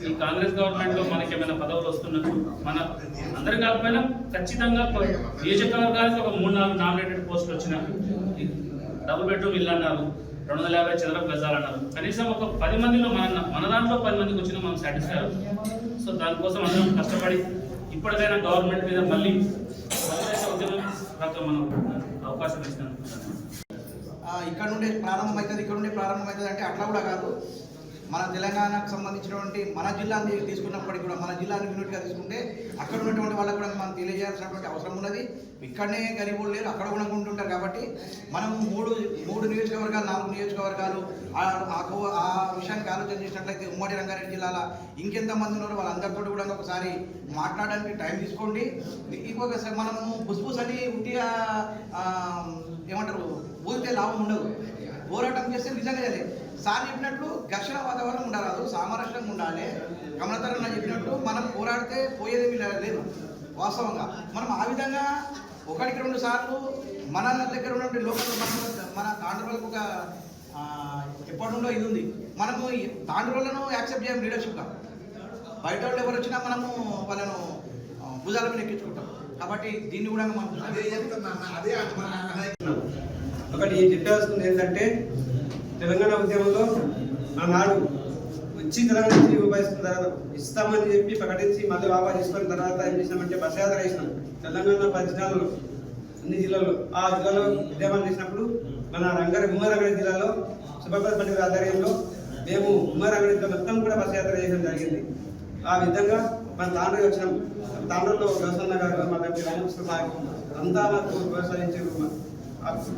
ఈ కాంగ్రెస్ గవర్నమెంట్ లో మనకి ఏమైనా పదవులు వస్తున్నట్టు మన అందరి కాకపోయినా ఖచ్చితంగా నియోజకవర్గానికి ఒక 3-4 నామినేటెడ్ పోస్టులు వచ్చిన, డబుల్ బెడ్రూమ్ ఇల్లు అన్నారు, 250 చదరపు గజాలు అన్నారు. కనీసం ఒక 10 మందిలో మన దాంట్లో 10 మందికి వచ్చినా మనం సాటిస్ఫై అవుతాం. సో దానికోసం అందరం కష్టపడి ఇప్పటికైనా గవర్నమెంట్ మీద మళ్ళీ ఉద్యమం మనం అవకాశం ఇచ్చినందుకు ఇక్కడ నుండి ప్రారంభమవుతుంది అంటే అట్లా కూడా కాదు. మన తెలంగాణకు సంబంధించినటువంటి మన జిల్లాని తీసుకున్నప్పటికీ కూడా మన జిల్లాని యూనిట్గా తీసుకుంటే అక్కడ ఉన్నటువంటి వాళ్ళకు కూడా మనం తెలియజేయాల్సినటువంటి అవసరం ఉన్నది. ఇక్కడనే గరీబులు లేరు, అక్కడ కూడా ఉంటుంటారు. కాబట్టి మనం మూడు నియోజకవర్గాలు 4 నియోజకవర్గాలు ఆ విషయానికి ఆలోచన చేసినట్లయితే ఉమ్మడి రంగారెడ్డి జిల్లాలో ఇంకెంతమంది ఉన్నారో వాళ్ళందరితో కూడా ఒకసారి మాట్లాడడానికి టైం తీసుకోండి. ఇంకొకసారి మనము బుస్బుస్ అని ఉట్టిగా ఏమంటారు ఊరితే లాభం ఉండదు. పోరాటం చేస్తే నిజంగా చేయాలి. సార్ చెప్పినట్లు ఘర్షణ వాతావరణం ఉండరాదు, సామరస్యంగా ఉండాలి. కమలతరణ చెప్పినట్టు మనం పోరాడితే పోయేది లేదు. వాస్తవంగా మనం ఆ విధంగా 1-2 సార్లు మన దగ్గర ఉన్నటువంటి లోకల్ మన తాండ్రులకు ఒక ఎప్పటి నుండో ఇది ఉంది. మనము తాండ్రులను యాక్సెప్ట్ చేయం లీడర్షిప్గా. బయట వాళ్ళు ఎవరు వచ్చినా మనము వాళ్ళను భుజాల మీద ఎక్కించుకుంటాం. కాబట్టి దీన్ని కూడా మనం ఒకటి చెప్పాల్సింది ఏంటంటే తెలంగాణ ఉద్యమంలో ఆనాడు వచ్చి తెలంగాణ ఇస్తామని చెప్పి ప్రకటించి మళ్ళీ వాపా తీసుకున్న తర్వాత ఏం చేసినామంటే బస్ యాత్ర వేసినాం తెలంగాణ 10 జిల్లాలలో, అన్ని జిల్లాల్లో. ఆ జిల్లాలో ఉద్యమాలు చేసినప్పుడు మన ఉమ్మరంగారెడ్డి జిల్లాలో సుభద్ర పండుగ ఆధ్వర్యంలో మేము ఉమ్మరంగారెడ్డి మొత్తం కూడా బస్ యాత్ర చేయడం జరిగింది. ఆ విధంగా మన తాండ్రకి వచ్చినాం. తాండ్రలో వ్యవసాయ గారు మా దగ్గర రామకృష్ణ సాగు అంతా మాకు ప్రోత్సహించారు.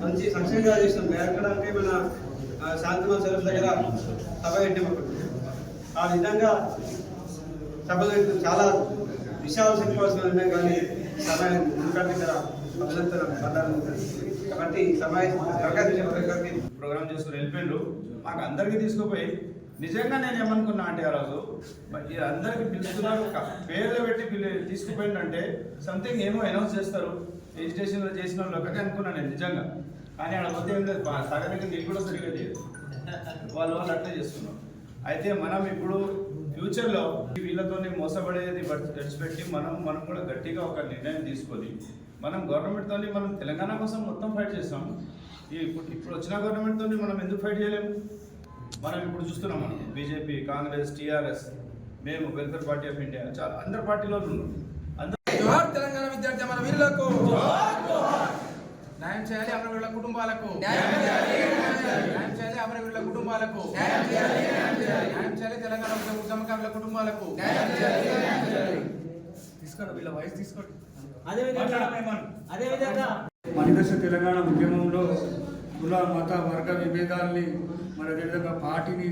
మంచి సంక్షేమంగా చేసినాం. ఎక్కడ అంటే మన శాంతిమల సెలవు దగ్గర సభ పెట్టినప్పుడు ఆ విధంగా సభలో చాలా విషయాలు చెప్పుకోవాల్సిన ఉన్నాయి. కానీ సమయం దగ్గర కాబట్టి ప్రోగ్రామ్ చేసుకుని వెళ్ళిపోయిండు. మాకు అందరికీ తీసుకుపోయి నిజంగా నేను ఏమనుకున్నా అంటే ఆ రోజు అందరికి పిలుస్తున్నారు, పేర్లు పెట్టి తీసుకుపోయిందంటే సంథింగ్ ఏమో అనౌన్స్ చేస్తారు ఎడ్యుకేషన్లో చేసిన వాళ్ళు ఒకటే అనుకున్నాను నేను నిజంగా. కానీ ఆడ పోతే ఏం లేదు, సగనికి నీళ్ళు కూడా సరిగ్గా చేయదు. వాళ్ళు అట్లే చేస్తున్నాం. అయితే మనం ఇప్పుడు ఫ్యూచర్లో వీళ్ళతో మోసపడేది విడిచిపెట్టి మనం కూడా గట్టిగా ఒక నిర్ణయం తీసుకొని మనం గవర్నమెంట్తో మనం తెలంగాణ కోసం మొత్తం ఫైట్ చేస్తాం. ఇప్పుడు వచ్చిన గవర్నమెంట్తో మనం ఎందుకు ఫైట్ చేయలేము? మనం ఇప్పుడు చూస్తున్నాం, మనం బీజేపీ, కాంగ్రెస్, టీఆర్ఎస్, మేము వెల్ఫేర్ పార్టీ ఆఫ్ ఇండియా, చాలా అందరి పార్టీలో ఉన్నాం. తెలంగాణ విద్యార్థి మన వీరులకు న్యాయం చేయాలి, అమరవీరుల కుటుంబాలకు న్యాయం చేయాలి, అమరవీరుల కుటుంబాలకు న్యాయం చేయాలి, తెలంగాణ ఉద్యమకారుల కుటుంబాలకు తీసుకోండి, వీళ్ళ వాయిస్ తీసుకోండి. అదేవిధంగా మలిదశ తెలంగాణ ఉద్యమంలో కుల మత వర్గ విభేదాల్ని మన విధంగా పార్టీని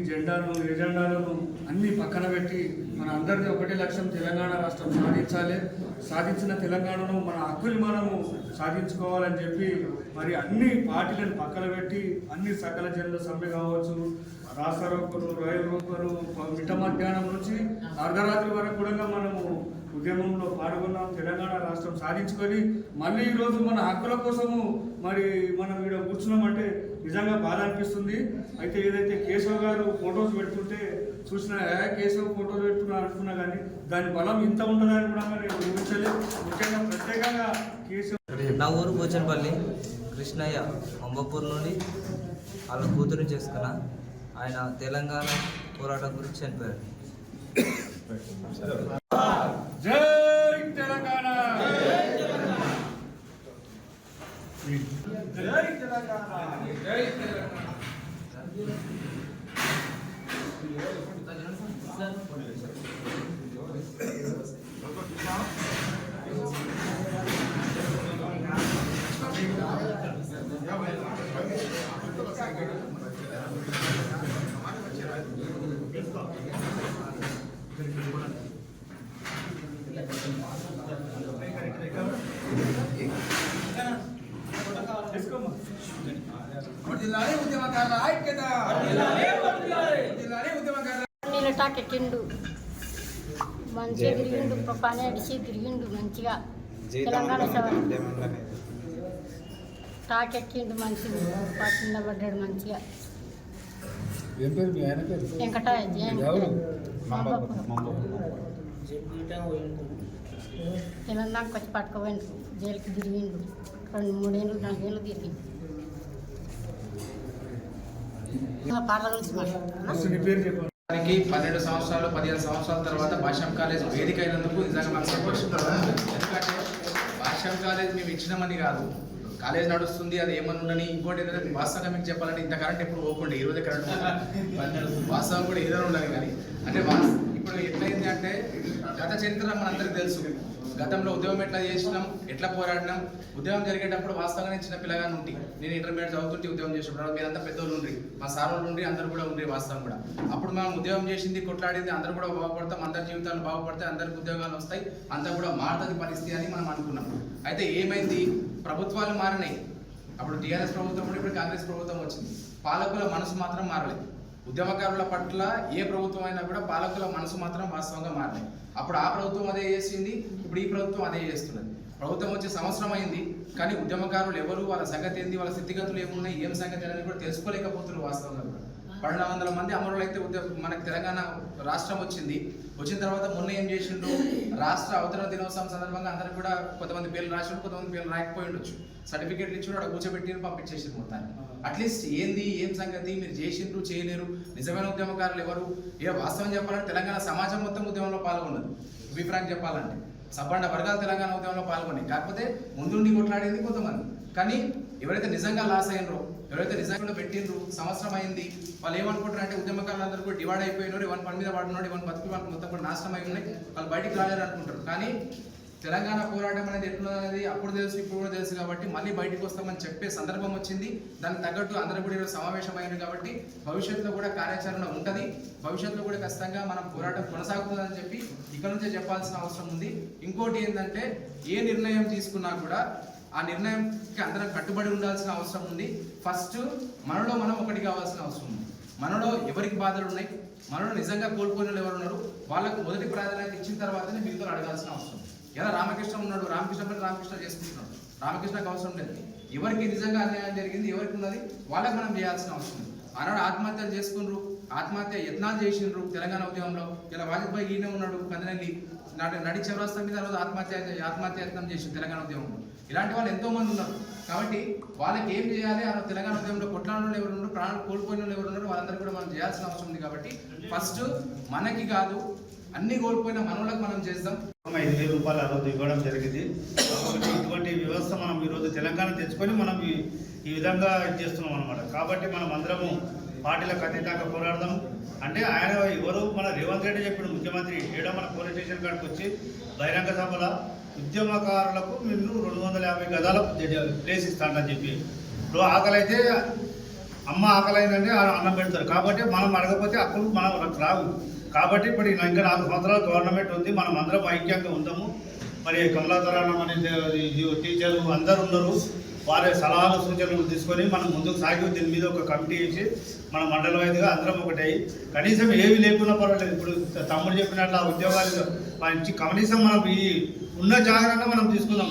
ఎజెండాలను అన్నీ పక్కన పెట్టి మన అందరిది ఒకటే లక్ష్యం, తెలంగాణ రాష్ట్రం సాధించాలి. సాధించిన తెలంగాణను మన హక్కులు మనము సాధించుకోవాలని చెప్పి మరి అన్ని పార్టీలను పక్కన పెట్టి అన్ని సకల జనుల సమ్మె కావచ్చు, రాష్ట్ర రోకలు, రైలు రోకలు, మిట్ట మధ్యాహ్నం నుంచి అర్ధరాత్రి వరకు కూడా మనము ఉద్యమంలో పాల్గొన్నాం. తెలంగాణ రాష్ట్రం సాధించుకొని మళ్ళీ ఈరోజు మన హక్కుల కోసము మరి మనం ఇక్కడ కూర్చున్నామంటే నిజంగా బాధ అనిపిస్తుంది. అయితే ఏదైతే కేశవ్ గారు ఫొటోస్ పెడుతుంటే చూసిన కేశవ్ ఫోటోలు పెట్టుకున్నా అనుకున్నా కానీ దాని బలం ఇంత ఉండదని కూడా నేను ఊహించలేదు. ముఖ్యంగా ప్రత్యేకంగా కేశవ్ నా ఊరు పోచనపల్లి కృష్ణయ్య అంబపూర్ నుండి వాళ్ళ కూతురు చేసుకున్నా. ఆయన తెలంగాణ పోరాటం గురించి చనిపోయారు. జై తెలంగాణ, జై తెలంగాణ, జై తెలంగాణ. ఎక్కిండు మంచిగా తిరిగిండు, పని అడిచి తిరిగిండు మంచిగా. తెలంగాణ సభ టాక్ ఎక్కిండు మంచిగా, కింద పడ్డాడు మంచిగా. వెంకటాయ తెలంగాణకు వచ్చి పట్టుకోపోయిండు, జైలుకి తిరిగిండు. 2-3 ఏళ్ళు 4 ఏళ్ళు తిరిగిండు. పాటల గురించి 12 సంవత్సరాలు 15 సంవత్సరాల తర్వాత భాష్యం కాలేజ్ వేదిక అయినందుకు నిజంగా మనకు సంతోషం. ఎందుకంటే భాష్యం కాలేజ్ మేము ఇచ్చినామని కాదు, కాలేజ్ నడుస్తుంది, అది ఏమని ఉండని. ఇంకోటి ఏంటంటే వాస్తవంగా మీకు చెప్పాలంటే ఇంత కరెంట్ ఎప్పుడు పోకుండా ఈరోజే కరెంట్ వాస్తవం కూడా ఏదైనా ఉండాలి. కానీ అంటే ఇప్పుడు ఎట్లయింది అంటే గత చరిత్ర మనందరికీ తెలుసు. గతంలో ఉద్యమం ఎట్లా చేసినాం, ఎట్లా పోరాడినాం. ఉద్యమం జరిగేటప్పుడు వాస్తవంగా నేను చిన్న పిల్లగానే ఉండి, నేను ఇంటర్మీడియట్ చదువుతుంటే ఉద్యమం చేసినప్పుడు మీరంతా పెద్దోళ్ళు ఉండ్రి, మా సార్ వాళ్ళు ఉండ్రి, అందరూ కూడా ఉండ్రి. వాస్తవం కూడా అప్పుడు మనం ఉద్యమం చేసింది, కొట్లాడింది, అందరూ కూడా బాగుపడతాం, అందరి జీవితాలు బాగుపడతాయి, అందరికి ఉద్యోగాలు వస్తాయి, అంతా కూడా మారుతుంది పరిస్థితి అని మనం అనుకున్నాం. అయితే ఏమైంది, ప్రభుత్వాలు మారినాయి. అప్పుడు టీఆర్ఎస్ ప్రభుత్వం కూడా, ఇప్పుడు కాంగ్రెస్ ప్రభుత్వం వచ్చింది. పాలకుల మనసు మాత్రం మారలేదు. ఉద్యమకారుల పట్ల ఏ ప్రభుత్వం అయినా కూడా పాలకుల మనసు మాత్రం వాస్తవంగా మారలేదు. అప్పుడు ఆ ప్రభుత్వం అదే చేసింది, ఇప్పుడు ఈ ప్రభుత్వం అదే చేస్తున్నది. ప్రభుత్వం వచ్చే సంవత్సరం అయింది, కానీ ఉద్యమకారులు ఎవరు, వాళ్ళ సంగతి ఏంది, వాళ్ళ స్థితిగతులు ఏమున్నాయి, ఏం సంగతి అనేది కూడా తెలుసుకోలేకపోతున్నారు. వాస్తవంగా కూడా 1200 మంది అమరులు అయితే మనకి తెలంగాణ రాష్ట్రం వచ్చింది. వచ్చిన తర్వాత మొన్న ఏం చేసిండ్రు, రాష్ట్ర అవతరణ దినోత్సవం సందర్భంగా అందరికి కూడా కొంతమంది పేర్లు రాసిండ్రు, కొంతమంది పేర్లు రాకపోయి ఉండొచ్చు. సర్టిఫికేట్లు ఇచ్చి అక్కడ కూర్చోబెట్టి పంపించేసిండ్రు మొత్తాన్ని. అట్లీస్ట్ ఏంది, ఏం సంగతి, మీరు చేసిండ్రు, చేయలేరు, నిజమైన ఉద్యమకారులు ఎవరు? వాస్తవం చెప్పాలంటే తెలంగాణ సమాజం మొత్తం ఉద్యమంలో పాల్గొన్నది. అభిప్రాయం చెప్పాలంటే సబ్బండ వర్గాలు తెలంగాణ ఉద్యమంలో పాల్గొన్నాయి. కాకపోతే ముందుండి కొట్లాడేది కొంతమంది. కానీ ఎవరైతే నిజంగా లాస్ అయినరో, ఎవరైతే నిజంగా పెట్టినరు, సంవత్సరం అయింది, వాళ్ళు ఏమనుకుంటారు అంటే ఉద్యమకారులందరూ కూడా డివైడ్ అయిపోయినారు, ఎవరి పని మీద వాడున్నాడు, ఎవరి బతుకు వాళ్ళకి మొత్తం కూడా నాశనం అయి ఉన్నాయి, వాళ్ళు బయటికి రాలేరు అనుకుంటారు. కానీ తెలంగాణ పోరాటం అనేది ఎట్లున్నది అప్పుడు తెలుసు, ఇప్పుడు కూడా తెలుసు. కాబట్టి మళ్ళీ బయటకు వస్తామని చెప్పే సందర్భం వచ్చింది. దానికి తగ్గట్టు అందరూ కూడా సమావేశమైనది. కాబట్టి భవిష్యత్తులో కూడా కార్యాచరణ ఉంటుంది. భవిష్యత్తులో కూడా ఖచ్చితంగా మనం పోరాటం కొనసాగుతుందని చెప్పి ఇక్కడ నుంచే చెప్పాల్సిన అవసరం ఉంది. ఇంకోటి ఏంటంటే ఏ నిర్ణయం తీసుకున్నా కూడా ఆ నిర్ణయంకి అందరం కట్టుబడి ఉండాల్సిన అవసరం ఉంది. ఫస్ట్ మనలో మనం ఒకటి కావాల్సిన అవసరం ఉంది. మనలో ఎవరికి బాధలు ఉన్నాయి, మనలో నిజంగా కోల్పోయిన వాళ్ళు ఎవరు ఉన్నారు, వాళ్ళకు మొదటి ప్రాధాన్యత ఇచ్చిన తర్వాతనే మిగతా అడగాల్సిన అవసరం. ఎలా రామకృష్ణ ఉన్నాడు, రామకృష్ణ చేసుకుంటున్నాడు, రామకృష్ణకు అవసరం లేదు. ఎవరికి నిజంగా అన్యాయం జరిగింది, ఎవరికి ఉన్నది, వాళ్ళకి మనం చేయాల్సిన అవసరం ఉంది. ఆనాడు ఆత్మహత్యలు చేసుకున్నారు, ఆత్మహత్య యత్నాలు చేసిండ్రు తెలంగాణ ఉద్యమంలో. ఇలా వాజ్పేయి ఈయనే ఉన్నాడు, కందనల్లి నడి చౌరస్తా మీద రోజు ఆత్మహత్య యత్నం చేసిండు తెలంగాణ ఉద్యమంలో. ఇలాంటి వాళ్ళు ఎంతో మంది ఉన్నారు. కాబట్టి వాళ్ళకి ఏం చేయాలి, ఆ తెలంగాణ ఉద్యమంలో కొట్లాడిన ఎవరు ఉన్నారు, ప్రాణాలు కోల్పోయిన వాళ్ళు ఎవరు ఉన్నారు, వాళ్ళందరూ కూడా మనం చేయాల్సిన అవసరం ఉంది. కాబట్టి ఫస్ట్ మనకి కాదు, అన్ని కోల్పోయిన మనోళ్ళకి మనం చేద్దాం. 5,000 రూపాయలు ఆ రోజు ఇవ్వడం జరిగింది. కాబట్టి ఇటువంటి వ్యవస్థ మనం ఈరోజు తెలంగాణ తెచ్చుకొని మనం ఈ విధంగా చేస్తున్నాం అనమాట. కాబట్టి మనం అందరము పార్టీలకు అతీతంగా పోరాడదాం. అంటే ఆయన ఎవరు, మన రేవంత్ రెడ్డి చెప్పిన ముఖ్యమంత్రి ఏడో మన పోలీస్ స్టేషన్ కాడికి వచ్చి బహిరంగ సభల ఉద్యమకారులకు మేము 250 గదాల ప్లేస్ ఇస్తానని చెప్పి, ఇప్పుడు ఆకలి అయితే అమ్మ ఆకలైందంటే అన్నం పెడతారు. కాబట్టి మనం అడగకపోతే అప్పుడు మనం రావు. కాబట్టి ఇప్పుడు ఇంకా 4 సంవత్సరాలు గవర్నమెంట్ ఉంది, మనం అందరం ఐక్యంగా ఉందాము. మరి కమలాధరాణం అనే టీచర్లు అందరు ఉన్నారు, వారి సలహాలు సూచనలు తీసుకొని మనం ముందుకు సాగి దీని మీద ఒక కమిటీ వేసి మన మండల వైద్యుగా అందరం ఒకటి కనీసం ఏవి లేకున్నా పర్వాలేదు. ఇప్పుడు తమ్ముడు చెప్పినట్లు ఆ ఉద్యోగాలు మంచి కనీసం మనం ఈ ఉన్న జాగ్రత్త మనం తీసుకుందాం.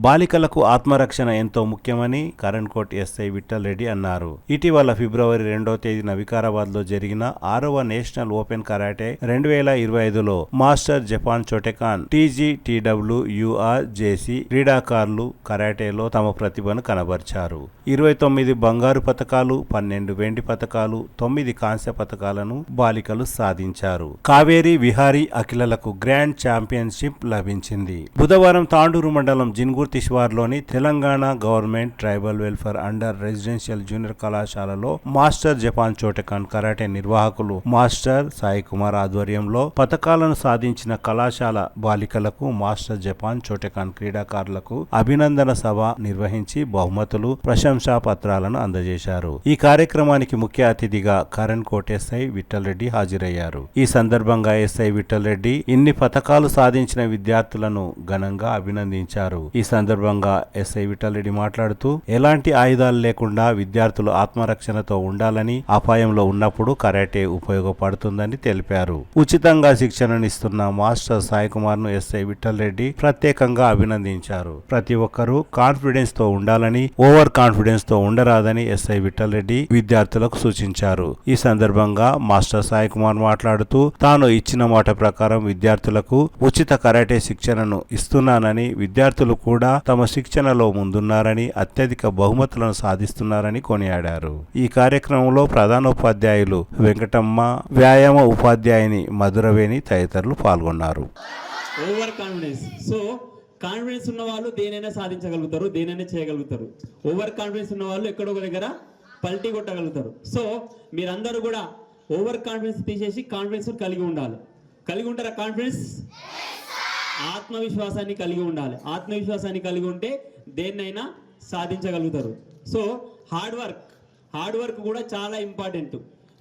బాలికలకు ఆత్మరక్షణ ఎంతో ముఖ్యమని కరణ్కోట్ ఎస్ఐ విఠల్ రెడ్డి అన్నారు. ఇటీవల ఫిబ్రవరి 2వ తేదీన వికారాబాద్ లో జరిగిన 6వ నేషనల్ ఓపెన్ కరాటే 2025లో మాస్టర్ జపాన్ చోటెకాన్ TGTWURJC క్రీడాకారులు కరాటేలో తమ ప్రతిభను కనబర్చారు. 29 బంగారు పతకాలు, 12 వెండి పతకాలు, 9 కాంస్య పతకాలను బాలికలు సాధించారు. కావేరి విహారీ అఖిలలకు గ్రాండ్ ఛాంపియన్షిప్ లభించింది. బుధవారం తాండూరు మండలం జిన్గుర్తిష్వార్లోని Telangana government tribal welfare under residential junior కళాశాలలో మాస్టర్ జపాన్ చోటెకాన్ కరాటే నిర్వాహకులు మాస్టర్ సాయి కుమార్ ఆధ్వర్యంలో పతకాలను సాధించిన కళాశాల బాలికలకు మాస్టర్ జపాన్ చోటెకాన్ క్రీడాకారులకు అభినందన సభ నిర్వహించి బహుమతులు, ప్రశంసా పత్రాలను అందజేశారు. ఈ కార్యక్రమానికి ముఖ్య అతిథిగా కరణ్కోట్ ఎస్ఐ విఠల్ రెడ్డి హాజరయ్యారు. ఈ సందర్భంగా ఎస్ఐ విఠల్ రెడ్డి ఇన్ని పతకాలు సాధించిన విద్యార్థులను ఘనంగా అభినందించారు. ఈ సందర్భంగా ఎస్ఐ విఠల్ రెడ్డి మాట్లాడుతూ ఎలాంటి ఆయుధాలు లేకుండా విద్యార్థులు ఆత్మరక్షణతో ఉండాలని, అపాయంలో ఉన్నప్పుడు కరాటే ఉపయోగపడుతుందని తెలిపారు. ఉచితంగా శిక్షణనిస్తున్న మాస్టర్ సాయి కుమార్ ను ఎస్ఐ విఠల్ రెడ్డి ప్రత్యేకంగా అభినందించారు. ప్రతి ఒక్కరూ కాన్ఫిడెన్స్ తో ఉండాలని, ఓవర్ కాన్ఫిడెన్స్ తో ఉండరాదని ఎస్ఐ విఠల్ రెడ్డి విద్యార్థులకు సూచించారు. ఈ సందర్భంగా మాస్టర్ సాయి కుమార్ మాట్లాడుతూ తాను ఇచ్చిన మాట ప్రకారం విద్యార్థులకు ఉచిత కరాటే శిక్షణను ఇస్తున్నానని విద్యార్థులు కూడా తమ శిక్షణలో ముందున్నారని, అత్యధిక బహుమతులను సాధిస్తున్నారని కొనియాడారు. ఈ కార్యక్రమంలో ప్రధానోపాధ్యాయులు వెంకటమ్మ, వ్యాయామ ఉపాధ్యాయుని మధురవేణి తదితరులు పాల్గొన్నారు. Over confidence. సో కాన్ఫిడెన్స్ ఉన్న వాళ్ళు దేనైనా సాధించగలుగుతారు, దేనైనా చేయగలుగుతారు. ఓవర్ కాన్ఫిడెన్స్ ఉన్న వాళ్ళు ఎక్కడో ఒక దగ్గర పల్టీ కొట్టగలుగుతారు. సో మీరందరూ కూడా ఓవర్ కాన్ఫిడెన్స్ తీసేసి కాన్ఫిడెన్స్ కలిగి ఉండాలి. కలిగి ఉంటారా? కాన్ఫిడెన్స్, ఆత్మవిశ్వాసాన్ని కలిగి ఉండాలి. ఆత్మవిశ్వాసాన్ని కలిగి ఉంటే దేన్నైనా సాధించగలుగుతారు. సో హార్డ్ వర్క్ కూడా చాలా ఇంపార్టెంట్.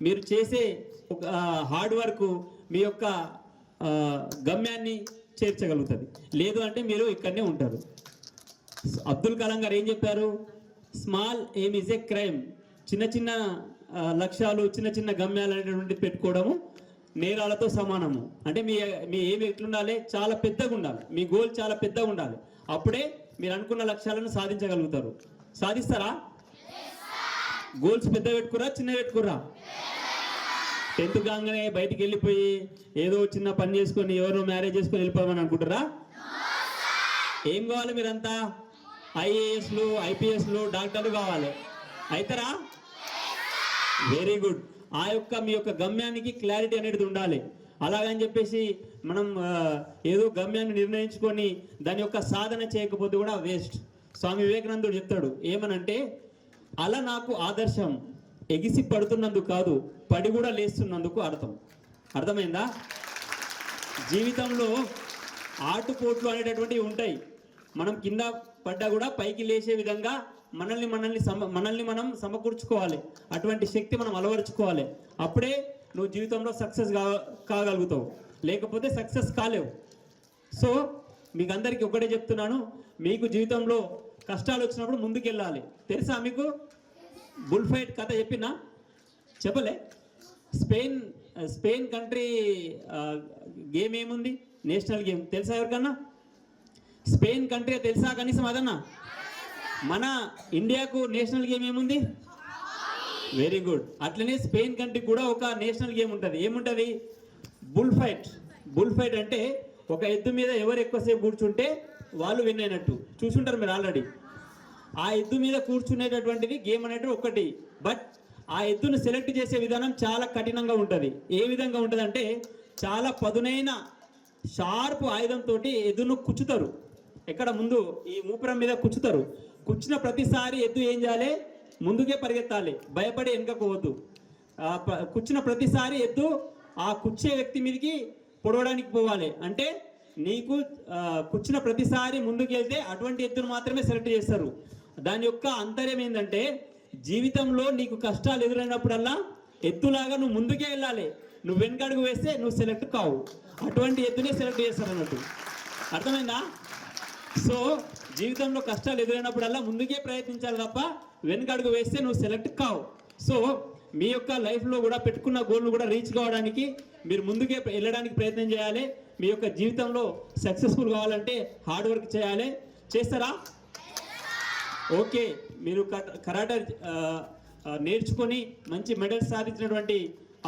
మీరు చేసే ఒక హార్డ్ వర్క్ మీ యొక్క గమ్యాన్ని చేర్చగలుగుతుంది. లేదు అంటే మీరు ఇక్కడనే ఉంటారు. అబ్దుల్ కలాం గారు ఏం చెప్పారు? Small aim is a crime. చిన్న చిన్న లక్ష్యాలు, చిన్న చిన్న గమ్యాలు అనేటువంటి పెట్టుకోవడము నేరాలతో సమానము. అంటే మీ ఏమి ఎట్లుండాలి? చాలా పెద్దగా ఉండాలి. మీ గోల్ చాలా పెద్దగా ఉండాలి. అప్పుడే మీరు అనుకున్న లక్ష్యాలను సాధించగలుగుతారు. సాధిస్తారా? గోల్స్ పెద్ద పెట్టుకురా, చిన్న పెట్టుకురా? 10th కాగానే బయటికి వెళ్ళిపోయి ఏదో చిన్న పని చేసుకొని ఎవరో మ్యారేజ్ చేసుకొని వెళ్ళిపోమని అనుకుంటారా? ఏం కావాలి మీరంతా? ఐఏఎస్లు, ఐపీఎస్లు, డాక్టర్లు కావాలి. అవుతారా? Very good. ఆ యొక్క మీ యొక్క గమ్యానికి క్లారిటీ అనేది ఉండాలి. అలాగని చెప్పేసి మనం ఏదో గమ్యాన్ని నిర్ణయించుకొని దాని యొక్క సాధన చేయకపోతే కూడా వేస్ట్. స్వామి వివేకానందుడు చెప్తాడు ఏమనంటే, అలా నాకు ఆదర్శం, ఎగిసి పడుతున్నందుకు కాదు, పడి కూడా లేస్తున్నందుకు అర్థం. అర్థమైందా? జీవితంలో ఆటుపోట్లు అనేటటువంటివి ఉంటాయి. మనం కింద పడ్డా కూడా పైకి లేచే విధంగా మనల్ని మనం సమకూర్చుకోవాలి. అటువంటి శక్తి మనం అలవరుచుకోవాలి. అప్పుడే నువ్వు జీవితంలో సక్సెస్ కాగలుగుతావు, లేకపోతే సక్సెస్ కాలేవు. సో మీకు అందరికీ ఒకటే చెప్తున్నాను, మీకు జీవితంలో కష్టాలు వచ్చినప్పుడు ముందుకెళ్ళాలి. తెలుసా మీకు? బుల్ ఫైట్ కథ చెప్పలే? స్పెయిన్ కంట్రీ గేమ్ ఏముంది? నేషనల్ గేమ్ తెలుసా ఎవరికన్నా? స్పెయిన్ కంట్రీ తెలుసా కనీసం అదన్నా? మన ఇండియాకు నేషనల్ గేమ్ ఏముంది? Very good. అట్లనే స్పెయిన్ కంట్రీ కూడా ఒక నేషనల్ గేమ్ ఉంటుంది. ఏముంటుంది? Bull fight. బుల్ ఫైట్ అంటే ఒక ఎద్దు మీద ఎవరు ఎక్కువసేపు కూర్చుంటే వాళ్ళు విన్ అయినట్టు. చూసుంటారు మీరు ఆల్రెడీ. ఆ ఎద్దు మీద కూర్చునేటటువంటిది గేమ్ అనేది ఒకటి. బట్ ఆ ఎద్దును సెలెక్ట్ చేసే విధానం చాలా కఠినంగా ఉంటుంది. ఏ విధంగా ఉంటుంది అంటే, చాలా పదునైన షార్ప్ ఆయుధంతో ఎద్దును కుచ్చుతారు. ఎక్కడ? ముందు ఈ మూపురం మీద కుచ్చుతారు. కుచ్చిన ప్రతిసారి ఎద్దు ఏం చేయాలి? ముందుకే పరిగెత్తాలి, భయపడి వెనుకపోవద్దు. కుచ్చిన ప్రతిసారి ఎద్దు ఆ కుచ్చే వ్యక్తి మీదకి పొడవడానికి పోవాలి. అంటే నీకు కుచ్చిన ప్రతిసారి ముందుకు వెళ్తే అటువంటి ఎద్దును మాత్రమే సెలెక్ట్ చేస్తారు. దాని యొక్క అంతర్యం ఏంటంటే, జీవితంలో నీకు కష్టాలు ఎదురైనప్పుడల్లా ఎద్దులాగా నువ్వు ముందుకే వెళ్ళాలి. నువ్వు వెనకడుగు వేస్తే నువ్వు సెలెక్ట్ కావు. అటువంటి ఎద్దునే సెలెక్ట్ చేస్తారు అన్నట్టు. అర్థమైందా? సో జీవితంలో కష్టాలు ఎదురైనప్పుడల్లా ముందుకే ప్రయత్నించాలి తప్ప వెనకడుగు వేస్తే నువ్వు సెలెక్ట్ కావు. సో మీ యొక్క లైఫ్లో కూడా పెట్టుకున్న గోల్ను కూడా రీచ్ కావడానికి మీరు ముందుకే వెళ్ళడానికి ప్రయత్నం చేయాలి. మీ యొక్క జీవితంలో సక్సెస్ఫుల్ కావాలంటే హార్డ్ వర్క్ చేయాలి. చేస్తారా? ఓకే. మీరు కరాటే నేర్చుకొని మంచి మెడల్స్ సాధించినటువంటి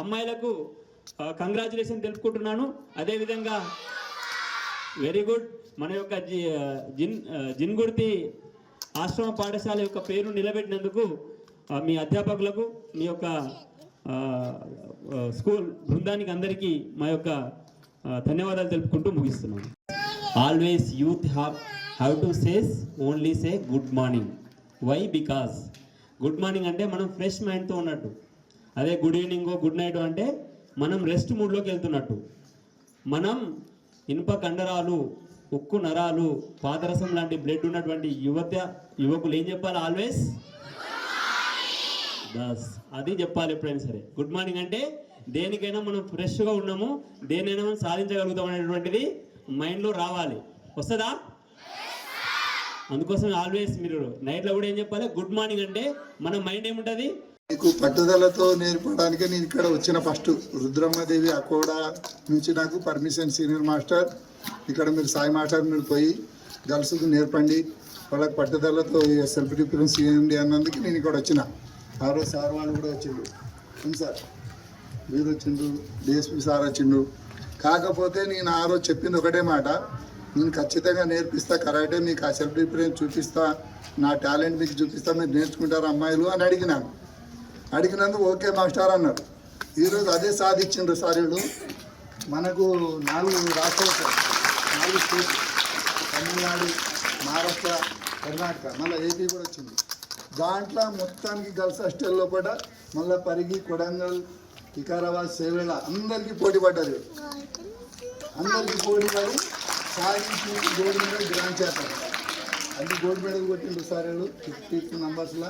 అమ్మాయిలకు కంగ్రాచులేషన్ తెలుపుకుంటున్నాను. అదేవిధంగా వెరీ గుడ్. మన యొక్క జిన్గుర్తి ఆశ్రమ పాఠశాల యొక్క పేరు నిలబెట్టినందుకు మీ అధ్యాపకులకు, మీ యొక్క స్కూల్ బృందానికి అందరికీ మా యొక్క ధన్యవాదాలు తెలుపుకుంటూ ముగిస్తున్నాను. Always youth have to says only say good morning. Why? Because good morning అంటే మనం ఫ్రెష్ మైండ్తో ఉన్నట్టు. అదే గుడ్ ఈవినింగ్, గుడ్ నైట్ అంటే మనం రెస్ట్ మూడ్లోకి వెళ్తున్నట్టు. మనం ఇనుప కండరాలు, ఉక్కు నరాలు, పాదరసం లాంటి బ్లడ్ ఉన్నటువంటి యువకులు ఏం చెప్పాలి? ఆల్వేస్ అది చెప్పాలి ఎప్పుడైనా సరే. గుడ్ మార్నింగ్ అంటే దేనికైనా మనం ఫ్రెష్గా ఉన్నాము, దేనైనా మనం సాధించగలుగుతాం అనేటువంటిది మైండ్లో రావాలి. వస్తుందా? అందుకోసం ఆల్వేస్ మీరు నైట్లో కూడా ఏం చెప్పాలి? గుడ్ మార్నింగ్ అంటే మన మైండ్ ఏముంటుంది? మీకు పట్టుదలతో నేర్పడానికి నేను ఇక్కడ వచ్చిన ఫస్ట్ రుద్రమ్మదేవి అకోడా నుంచి నాకు పర్మిషన్, సీనియర్ మాస్టర్ ఇక్కడ మీరు సాయి మాస్టర్ మీరు పోయి గర్ల్స్కి నేర్పండి, వాళ్ళకి పట్టుదలతో సెల్ఫ్ డిఫరెన్స్ చేయండి అన్నందుకు నేను ఇక్కడ వచ్చిన. ఆ రోజు సార్ వాళ్ళు కూడా వచ్చిండు, సార్ మీరు వచ్చిండు, డిఎస్పీ సార్ వచ్చిండు. కాకపోతే నేను ఆ రోజు చెప్పింది ఒకటే మాట, నేను ఖచ్చితంగా నేర్పిస్తా కరాటే, మీకు ఆ సెల్ఫ్ డిఫరెన్స్ చూపిస్తా, నా టాలెంట్ మీకు చూపిస్తా, మీరు నేర్చుకుంటారు అమ్మాయిలు అని అడిగినాను. అడిగినందుకు ఓకే మాస్టర్ అన్నారు. ఈరోజు అదే సాధించిండ్రు సార్ వీళ్ళు. మనకు 4 రాష్ట్రాలు, 4 స్టేట్, తమిళనాడు, మహారాష్ట్ర, కర్ణాటక, మళ్ళీ ఏపీ కూడా వచ్చింది. దాంట్లో మొత్తానికి గర్ల్స్ హాస్టల్లో కూడా మళ్ళీ పరిగి, కొడంగల్, వికారాబాద్, సేవేళ అందరికీ పోటీ పడ్డారు. అందరికీ పోటీ పడి సాధించి గోల్డ్ మెడల్ గ్రాండ్ చేస్తారు. అన్ని గోల్డ్ మెడల్ కొట్టిండ్రు సార్ వీళ్ళు 50 నంబర్స్లో.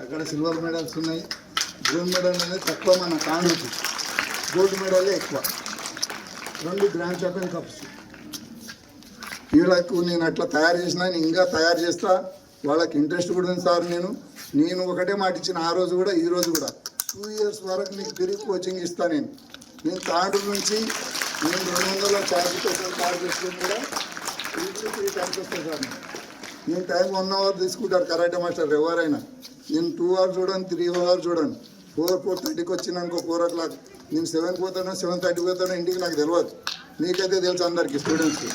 అక్కడ సిల్వర్ మెడల్స్ ఉన్నాయి. గోల్డ్ మెడల్ అనేది తక్కువ మన కాంగ్రెస్, గోల్డ్ మెడలే ఎక్కువ. 2 గ్రాండ్ ఛాంపియన్ కప్స్. వీళ్ళకు నేను అట్లా తయారు చేసినా, ఇంకా తయారు చేస్తా. వాళ్ళకి ఇంట్రెస్ట్ కూడా ఉంది సార్. నేను ఒకటే మాట ఇచ్చిన ఆ రోజు కూడా, ఈ రోజు కూడా 2 ఇయర్స్ వరకు మీకు తిరిగి కోచింగ్ ఇస్తాను. నేను తాండూరు నుంచి నేను 200 ఛార్జ్ కోసం కార్డు చేసుకుని కూడా 3 టైమ్స్ వస్తాను సార్. నేను టైం 1 అవర్ తీసుకుంటారు కరాటే మాస్టర్ ఎవరైనా. నేను 2 అవర్స్ చూడండి, 3 అవర్స్ చూడండి. 4:30కి వచ్చినానుకో 4 o'clock. నేను 7 పోతానో 7:30 పోతానో ఇంటికి నాకు తెలియదు. మీకైతే తెలుసు అందరికీ, స్టూడెంట్స్కి.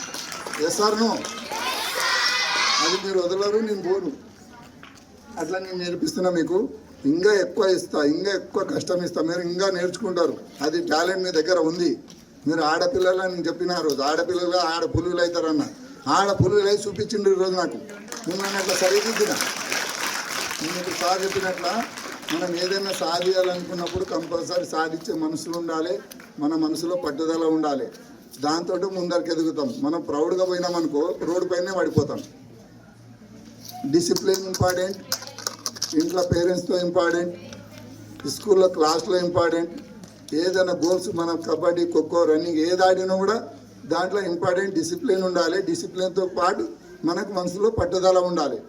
ఎస్ సార్ నో, అది మీరు వదలరు, నేను పోను. అట్లా నేను నేర్పిస్తున్నా మీకు. ఇంకా ఎక్కువ ఇస్తా, ఇంకా ఎక్కువ కష్టం ఇస్తా. మీరు ఇంకా నేర్చుకుంటారు. అది టాలెంట్ మీ దగ్గర ఉంది. మీరు ఆడపిల్లలు అని చెప్పిన రోజు ఆడపిల్లలు ఆడపులులు అవుతారన్న. ఆడపులులు అయి చూపించిండ్రు ఈరోజు నాకు. మిమ్మల్ని అట్లా సరిదిద్దిన. నేను సార్ చెప్పినట్ల మనం ఏదైనా సాధించాలనుకున్నప్పుడు కంపల్సరీ సాధించే మనసులు ఉండాలి, మన మనసులో పట్టుదల ఉండాలి. దాంతో ముందరికి ఎదుగుతాం. మనం ప్రౌడ్గా పోయినామనుకో రోడ్డు పైనే పడిపోతాం. డిసిప్లిన్ ఇంపార్టెంట్, ఇంట్లో పేరెంట్స్తో ఇంపార్టెంట్, స్కూల్లో క్లాస్లో ఇంపార్టెంట్. ఏదైనా గోల్స్ మనం కబడ్డీ, ఖోఖో, రన్నింగ్ ఏది ఆడినా కూడా దాంట్లో ఇంపార్టెంట్ డిసిప్లిన్ ఉండాలి. డిసిప్లిన్తో పాటు మనకు మనసులో పట్టుదల ఉండాలి.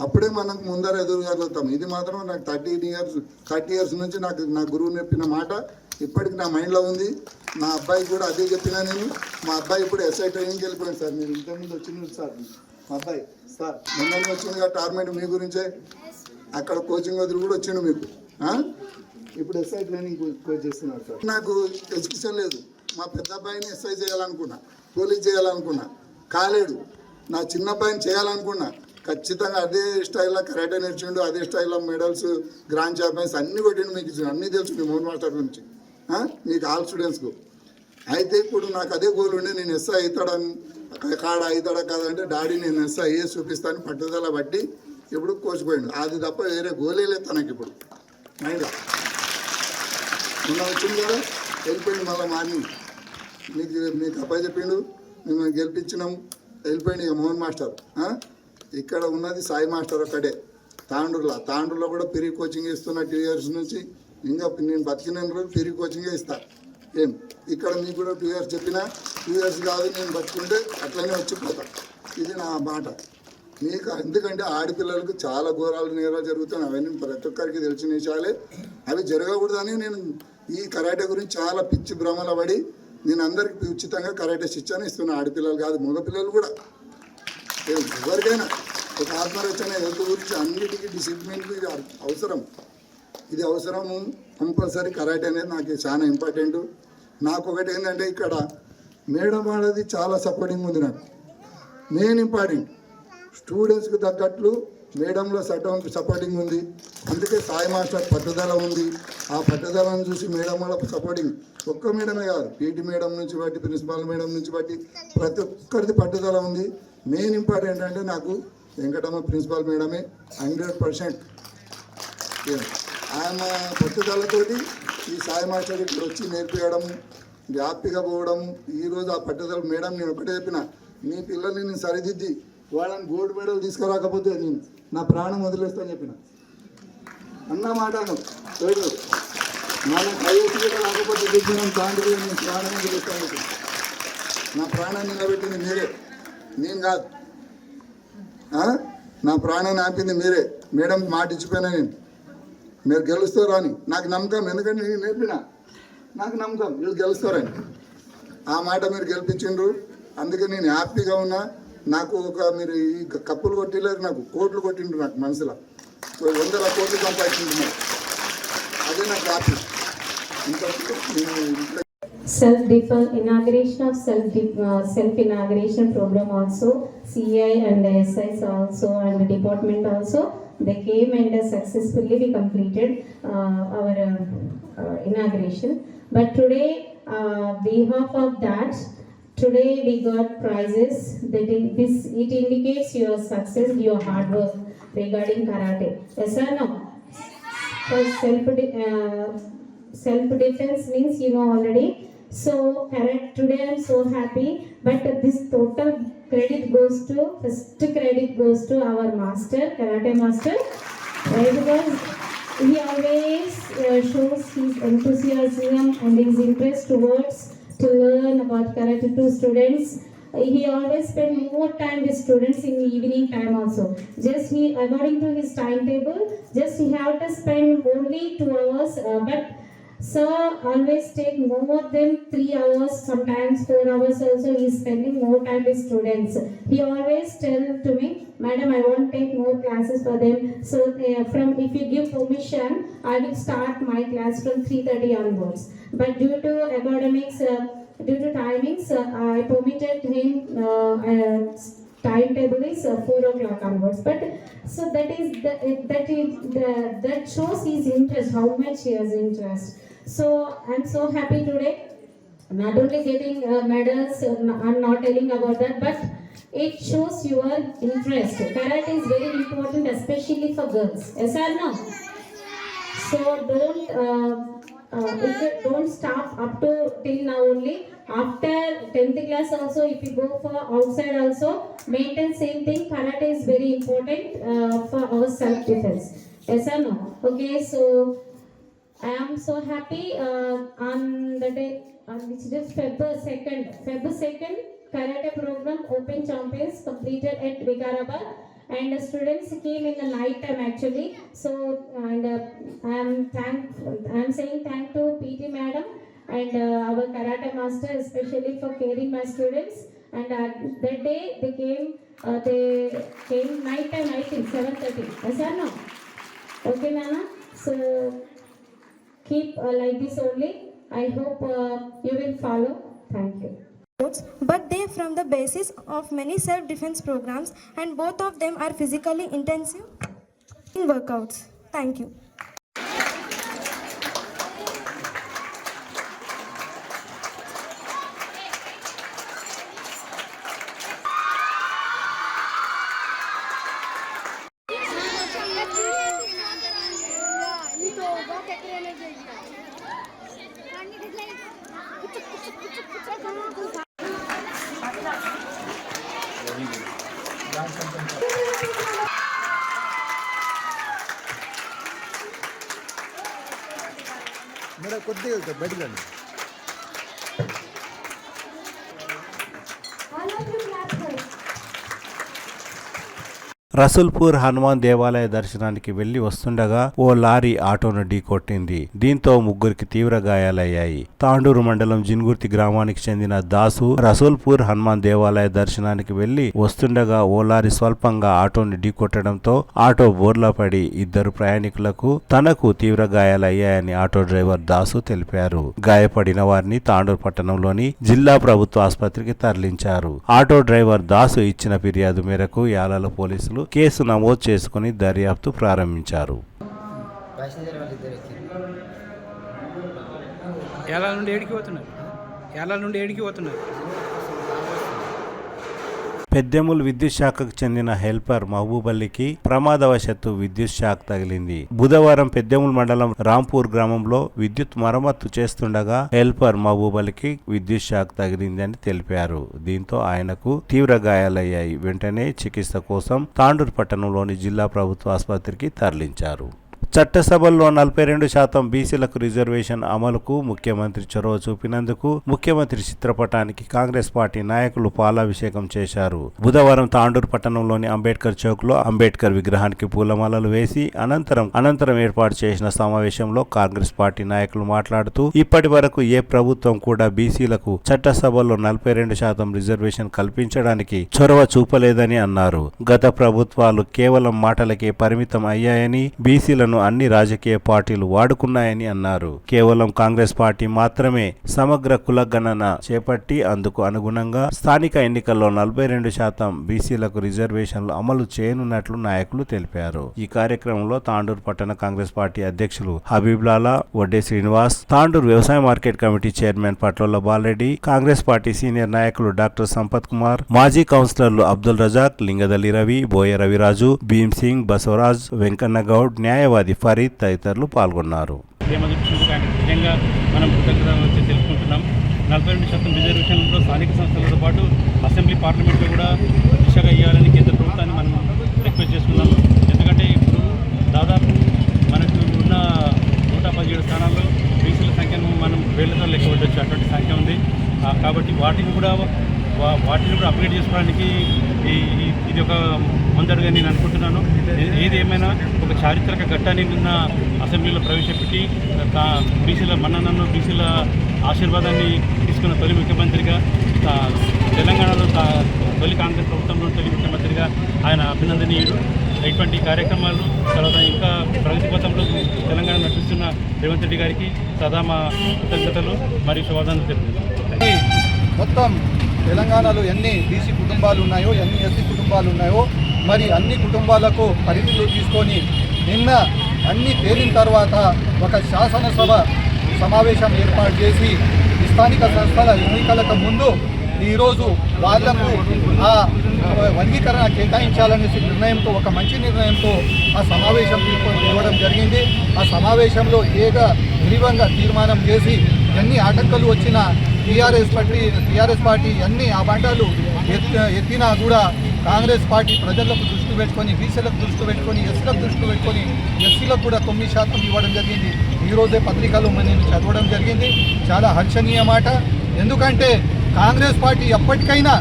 అప్పుడే మనకు ముందర ఎదురుగలుగుతాం. ఇది మాత్రం నాకు 30 ఇయర్స్ నుంచి నా గురువు చెప్పిన మాట ఇప్పటికి నా మైండ్లో ఉంది. మా అబ్బాయికి కూడా అదే చెప్పినా నేను. మా అబ్బాయి ఇప్పుడు ఎస్ఐ ట్రైనింగ్కి వెళ్ళిపోయాను సార్. మీరు ఇంతకుముందు వచ్చింది సార్ మా అబ్బాయి. సార్ మొన్న వచ్చింది కదా టోర్నమెంట్ మీ గురించే, అక్కడ కోచింగ్ వదిలి కూడా వచ్చిండు మీకు. ఇప్పుడు ఎస్ఐ ట్రైనింగ్ కోచ్ చేస్తున్నారు సార్. నాకు ఎడ్యుకేషన్ లేదు. మా పెద్ద అబ్బాయిని ఎస్ఐ చేయాలనుకున్నా, పోలీస్ చేయాలనుకున్నా, కాలేడు. నా చిన్న అబ్బాయిని చేయాలనుకున్నా. ఖచ్చితంగా అదే స్టైల్లో కరాటే నేర్చుండు, అదే స్టైల్లో మెడల్స్, గ్రాండ్ ఛాంపియన్స్ అన్నీ కొట్టిండు. మీకు అన్నీ తెలుసు మీ మోహన్ మాస్టర్ నుంచి, మీకు ఆల్ స్టూడెంట్స్కు. అయితే ఇప్పుడు నాకు అదే గోల్ ఉండే, నేను ఎస్ఐ అవుతాడని అవుతాడా కాదంటే డాడీ నేను ఎస్ఐ అయ్యే చూపిస్తాను పట్టుదల బట్టి ఇప్పుడు కోసిపోయిండు. అది తప్ప వేరే గోలే లేదు తనకి ఇప్పుడు మైండ్. మొన్న వచ్చింది కదా వెళ్ళిపోయింది. మళ్ళీ మార్నింగ్ మీకు అబ్బాయి చెప్పిండు, మేము గెలిపించినాం, వెళ్ళిపోయింది ఇక మోహన్ మాస్టర్. ఇక్కడ ఉన్నది సాయి మాస్టర్ ఒక్కడే తాండూరులో కూడా ఫ్రీ కోచింగ్ ఇస్తున్నా 2 ఇయర్స్ నుంచి. ఇంకా నేను బతికిన రోజు ఫ్రీ కోచింగే ఇస్తా. ఏం ఇక్కడ మీకు కూడా 2 ఇయర్స్ చెప్పినా 2 ఇయర్స్ కాదు, నేను బతుకుంటే అట్లనే వచ్చిపోతా. ఇది నా మాట మీకు. ఎందుకంటే ఆడపిల్లలకు చాలా ఘోరాలు నేరాలు జరుగుతాయి. అవన్నీ ప్రతి ఒక్కరికి తెలిసిన విషయాలే. అవి జరగకూడదని నేను ఈ కరాటే గురించి చాలా పిచ్చి భ్రమల పడి నేను అందరికి ఉచితంగా కరాటే శిక్షణ ఇస్తున్నా. ఆడపిల్లలు కాదు, మగపిల్లలు కూడా. ఎవరికైనా ఒక ఆత్మరక్షణ హెల్త్ గురించి అన్నిటికీ డిసిప్లిన్కి ఇది అవసరం. ఇది అవసరము కంపల్సరీ. కరాటే అనేది నాకు చాలా ఇంపార్టెంట్. నాకు ఒకటి ఏంటంటే ఇక్కడ మేడం వాళ్ళది చాలా సపోర్టింగ్ ఉంది. నాకు మెయిన్ ఇంపార్టెంట్ స్టూడెంట్స్కి తగ్గట్లు మేడంలో సపోర్టింగ్ ఉంది. అందుకే సాయి మాస్టర్ పట్టుదల ఉంది. ఆ పట్టుదలను చూసి మేడం వాళ్ళ సపోర్టింగ్ ఒక్క మేడమే కాదు, పీటీ మేడం నుంచి బట్టి, ప్రిన్సిపాల్ మేడం నుంచి బట్టి ప్రతి ఒక్కరిది పట్టుదల ఉంది. మెయిన్ ఇంపార్టెంట్ అంటే నాకు వెంకటమ్మ ప్రిన్సిపాల్ మేడమే 100%. ఆయన పట్టుదలతోటి ఈ సాయి మాస్టర్ ఇక్కడ వచ్చి నేర్పించడం, హ్యాపీగా పోవడం. ఈరోజు ఆ పట్టుదల మేడం నేను ఒకటే చెప్పిన, మీ పిల్లల్ని నేను సరిదిద్ది వాళ్ళని గోల్డ్ మెడల్ తీసుకురాకపోతే నేను నా ప్రాణం వదిలేస్తాను చెప్పిన అన్న మాటను. మనకు ఐఎస్ కూడా రాకపోతే దిగ్గిన తాండ్రి నేను ప్రాణం వదిలేస్తాను చెప్పిన. నా ప్రాణాన్ని నిలబెట్టింది మీరే, నేను కాదు. నా ప్రాణాన్ని ఆపింది మీరే. మేడం మాట ఇచ్చిపోయినా నేను, మీరు గెలుస్తారా అని నాకు నమ్మకం. ఎందుకంటే నేను నేర్పిన, నాకు నమ్మకం వీళ్ళు గెలుస్తారని. ఆ మాట మీరు గెలిపించిండ్రు. అందుకే నేను హ్యాపీగా ఉన్నా. నాకు మీరు ఈ కప్పులు కొట్టిలేరు, నాకు కోట్లు కొట్టిండ్రు. నాకు మనసులో 100 కోట్లు సంపాదించుకుంటున్నారు. అదే నాకు హ్యాపీ. ఇంత inauguration of self inauguration program also, CI and SIs also and the department also, they came and successfully we completed our inauguration. But today, behalf of that, today we got prizes. It indicates your success, your hard work regarding karate. Yes or no? For self-defense means you know already. So today I am so happy, but this total credit goes to our master, karate master, because he always shows his enthusiasm and his interest towards to learn about karate to students. He always spend more time with students in the evening time also. Just he, according to his timetable, just he have to spend only 2 hours, but sir always take no more than 3 hours, sometimes 4 hours also he is spending more time with students. He always tell to me, madam, I won't take more classes for them. So from if you give permission, I will start my class from 3:30 onwards. But due to academics, due to timings, I permitted him timetable is 4 o'clock onwards. But so that shows his interest, how much he has interest. So I'm so happy today, not only getting medals, I'm not telling about that, but it shows your interest. Karate is very important, especially for girls. Yes or no? So don't stop up to till now only. After 10th class also, if you go for outside also, maintain same thing. Karate is very important for our self-defense. Yes or no? Okay, so I am so happy on the day, which is February 2nd, Karate program Open Champions completed at Vikarabad, and the students came in the night time actually. So and I am saying thank to PT madam and our karate master, especially for caring my students. And that day they came night time, I think 7:30. Yes or no? Okay, Nana. So keep like this only. I hope you will follow. Thank you. But they from the basis of many self-defense programs, and both of them are physically intensive workouts. Thank you. मेरा కొద్దిగా బయటికి రండి. రసూల్పూర్ హనుమాన్ దేవాలయ దర్శనానికి వెళ్లి వస్తుండగా ఓ lorry ఆటోను ఢీకొట్టింది. దీంతో ముగ్గురికి తీవ్ర గాయాలయ్యాయి. తాండూరు మండలం జిన్గుర్తి గ్రామానికి చెందిన దాసు రసూల్పూర్ హనుమాన్ దేవాలయ దర్శనానికి వెళ్లి వస్తుండగా ఓ లారీ స్వల్పంగా ఆటోని ఢీకొట్టడంతో ఆటో బోర్లా పడి ఇద్దరు ప్రయాణికులకు తనకు తీవ్ర గాయాలయ్యాయని ఆటో డ్రైవర్ దాసు తెలిపారు. గాయపడిన వారిని తాండూరు పట్టణంలోని జిల్లా ప్రభుత్వ ఆసుపత్రికి తరలించారు. ఆటో డ్రైవర్ దాసు ఇచ్చిన ఫిర్యాదు మేరకు యాలాల పోలీసులు కేసు నమోదు చేసుకుని దర్యాప్తు ప్రారంభించారు. యాలాల నుండి ఏడికి పోతున్నారు? పెద్దెముల్ విద్యుత్ శాఖకు చెందిన హెల్పర్ మహబూబల్లికి ప్రమాదవశాత్తు విద్యుత్ షాక్ తగిలింది. బుధవారం పెద్దెముల్ మండలం రాంపూర్ గ్రామంలో విద్యుత్ మరమ్మతు చేస్తుండగా హెల్పర్ మహబూబల్లికి విద్యుత్ షాక్ తగిలిందని తెలిపారు. దీంతో ఆయనకు తీవ్ర గాయాలయ్యాయి. వెంటనే చికిత్స కోసం తాండూరు పట్టణంలోని జిల్లా ప్రభుత్వ ఆసుపత్రికి తరలించారు. చట్టసభల్లో 42% బీసీలకు రిజర్వేషన్ అమలుకు ముఖ్యమంత్రి చొరవ చూపినందుకు ముఖ్యమంత్రి చిత్రపటానికి కాంగ్రెస్ పార్టీ నాయకులు పాలాభిషేకం చేశారు. బుధవారం తాండూరు పట్టణంలోని అంబేద్కర్ చౌక్ లో అంబేద్కర్ విగ్రహానికి పూలమాలలు వేసి అనంతరం ఏర్పాటు చేసిన సమావేశంలో కాంగ్రెస్ పార్టీ నాయకులు మాట్లాడుతూ ఇప్పటి వరకు ఏ ప్రభుత్వం కూడా బీసీలకు చట్టసభల్లో 42% రిజర్వేషన్ కల్పించడానికి చొరవ చూపలేదని అన్నారు. గత ప్రభుత్వాలు కేవలం మాటలకే పరిమితం అయ్యాయని, బీసీలను అన్ని రాజకీయ పార్టీలు వాడుకున్నాయని అన్నారు. కేవలం కాంగ్రెస్ పార్టీ మాత్రమే సమగ్ర కులగణన చేపట్టి అందుకు అనుగుణంగా స్థానిక ఎన్నికల్లో 42% బీసీలకు రిజర్వేషన్లు అమలు చేయనున్నట్లు నాయకులు తెలిపారు. ఈ కార్యక్రమంలో తాండూరు పట్టణ కాంగ్రెస్ పార్టీ అధ్యక్షులు హబీబ్లాలా, వడ్డే శ్రీనివాస్, తాండూరు వ్యవసాయ market committee chairman Patlola Bala Reddy, Congress party senior నాయకులు డాక్టర్ సంపత్ కుమార్, మాజీ కౌన్సిలర్లు అబ్దుల్ రజాక్, లింగదల్లి రవి, బోయ రవిరాజు, భీమ్ సింగ్, బసవరాజ్, వెంకన్నగౌడ్, న్యాయవాది ఫరీద్ తదితరులు పాల్గొన్నారు. నిజంగా మనం కృతజ్ఞత తెలుసుకుంటున్నాం. 42% రిజర్వేషన్లో స్థానిక సంస్థలతో పాటు అసెంబ్లీ పార్లమెంట్లో కూడా దిశగా ఇవ్వాలని కేంద్ర ప్రభుత్వాన్ని మనం రిక్వెస్ట్ చేస్తున్నాము. ఎందుకంటే ఇప్పుడు దాదాపు మనకు ఉన్న 117 స్థానాల్లో బీసీల సంఖ్యను మనం వేళ్లతో లెక్క పెట్టవచ్చు, అటువంటి సంఖ్య ఉంది. కాబట్టి వాటిని కూడా అప్గ్రేడ్ చేసుకోవడానికి ఇది ఒక ముందడుగా నేను అనుకుంటున్నాను. ఏది ఏమైనా ఒక చారిత్రక ఘట్టాన్ని నిన్న అసెంబ్లీలో ప్రవేశపెట్టి బీసీల మన్ననను, బీసీల ఆశీర్వాదాన్ని తీసుకున్న తొలి ముఖ్యమంత్రిగా, తెలంగాణలో తొలి కాంగ్రెస్ ప్రభుత్వంలో తొలి ముఖ్యమంత్రిగా ఆయన అభినందనీయుడు. ఇటువంటి కార్యక్రమాలు తర్వాత ఇంకా ప్రగతి పథంలో తెలంగాణ నడిపిస్తున్న రేవంత్ రెడ్డి గారికి సదా మా కృతజ్ఞతలు మరియు శుభాకాంక్షలు తెలుపుతున్నాను. మొత్తం తెలంగాణలో ఎన్ని బీసీ కుటుంబాలు ఉన్నాయో, ఎన్ని ఎస్సీ కుటుంబాలు ఉన్నాయో, మరి అన్ని కుటుంబాలకు పరిధిలో తీసుకొని నిన్న అన్ని తేలిన తర్వాత ఒక శాసనసభ సమావేశం ఏర్పాటు చేసి స్థానిక సంస్థల ఎన్నికలకు ముందు ఈరోజు వాళ్లకు ఆ వర్గీకరణ కేటాయించాలనేసి నిర్ణయంతో, ఒక మంచి నిర్ణయంతో ఆ సమావేశం ఇవ్వడం జరిగింది. ఆ సమావేశంలో విరివంగా తీర్మానం చేసి ఎన్ని ఆటంకాలు వచ్చినా టీఆర్ఎస్ పార్టీ అన్ని ఆ బండాలు ఎత్తినా కూడా కాంగ్రెస్ పార్టీ ప్రజలకు దృష్టి పెట్టుకొని, బీసీలకు దృష్టి పెట్టుకొని, ఎస్సీలకు దృష్టి పెట్టుకొని ఎస్సీలకు కూడా 9% ఇవ్వడం జరిగింది. ఈరోజే పత్రికలు నేను చదవడం జరిగింది. చాలా హర్షణీయ మాట. ఎందుకంటే కాంగ్రెస్ పార్టీ ఎప్పటికైనా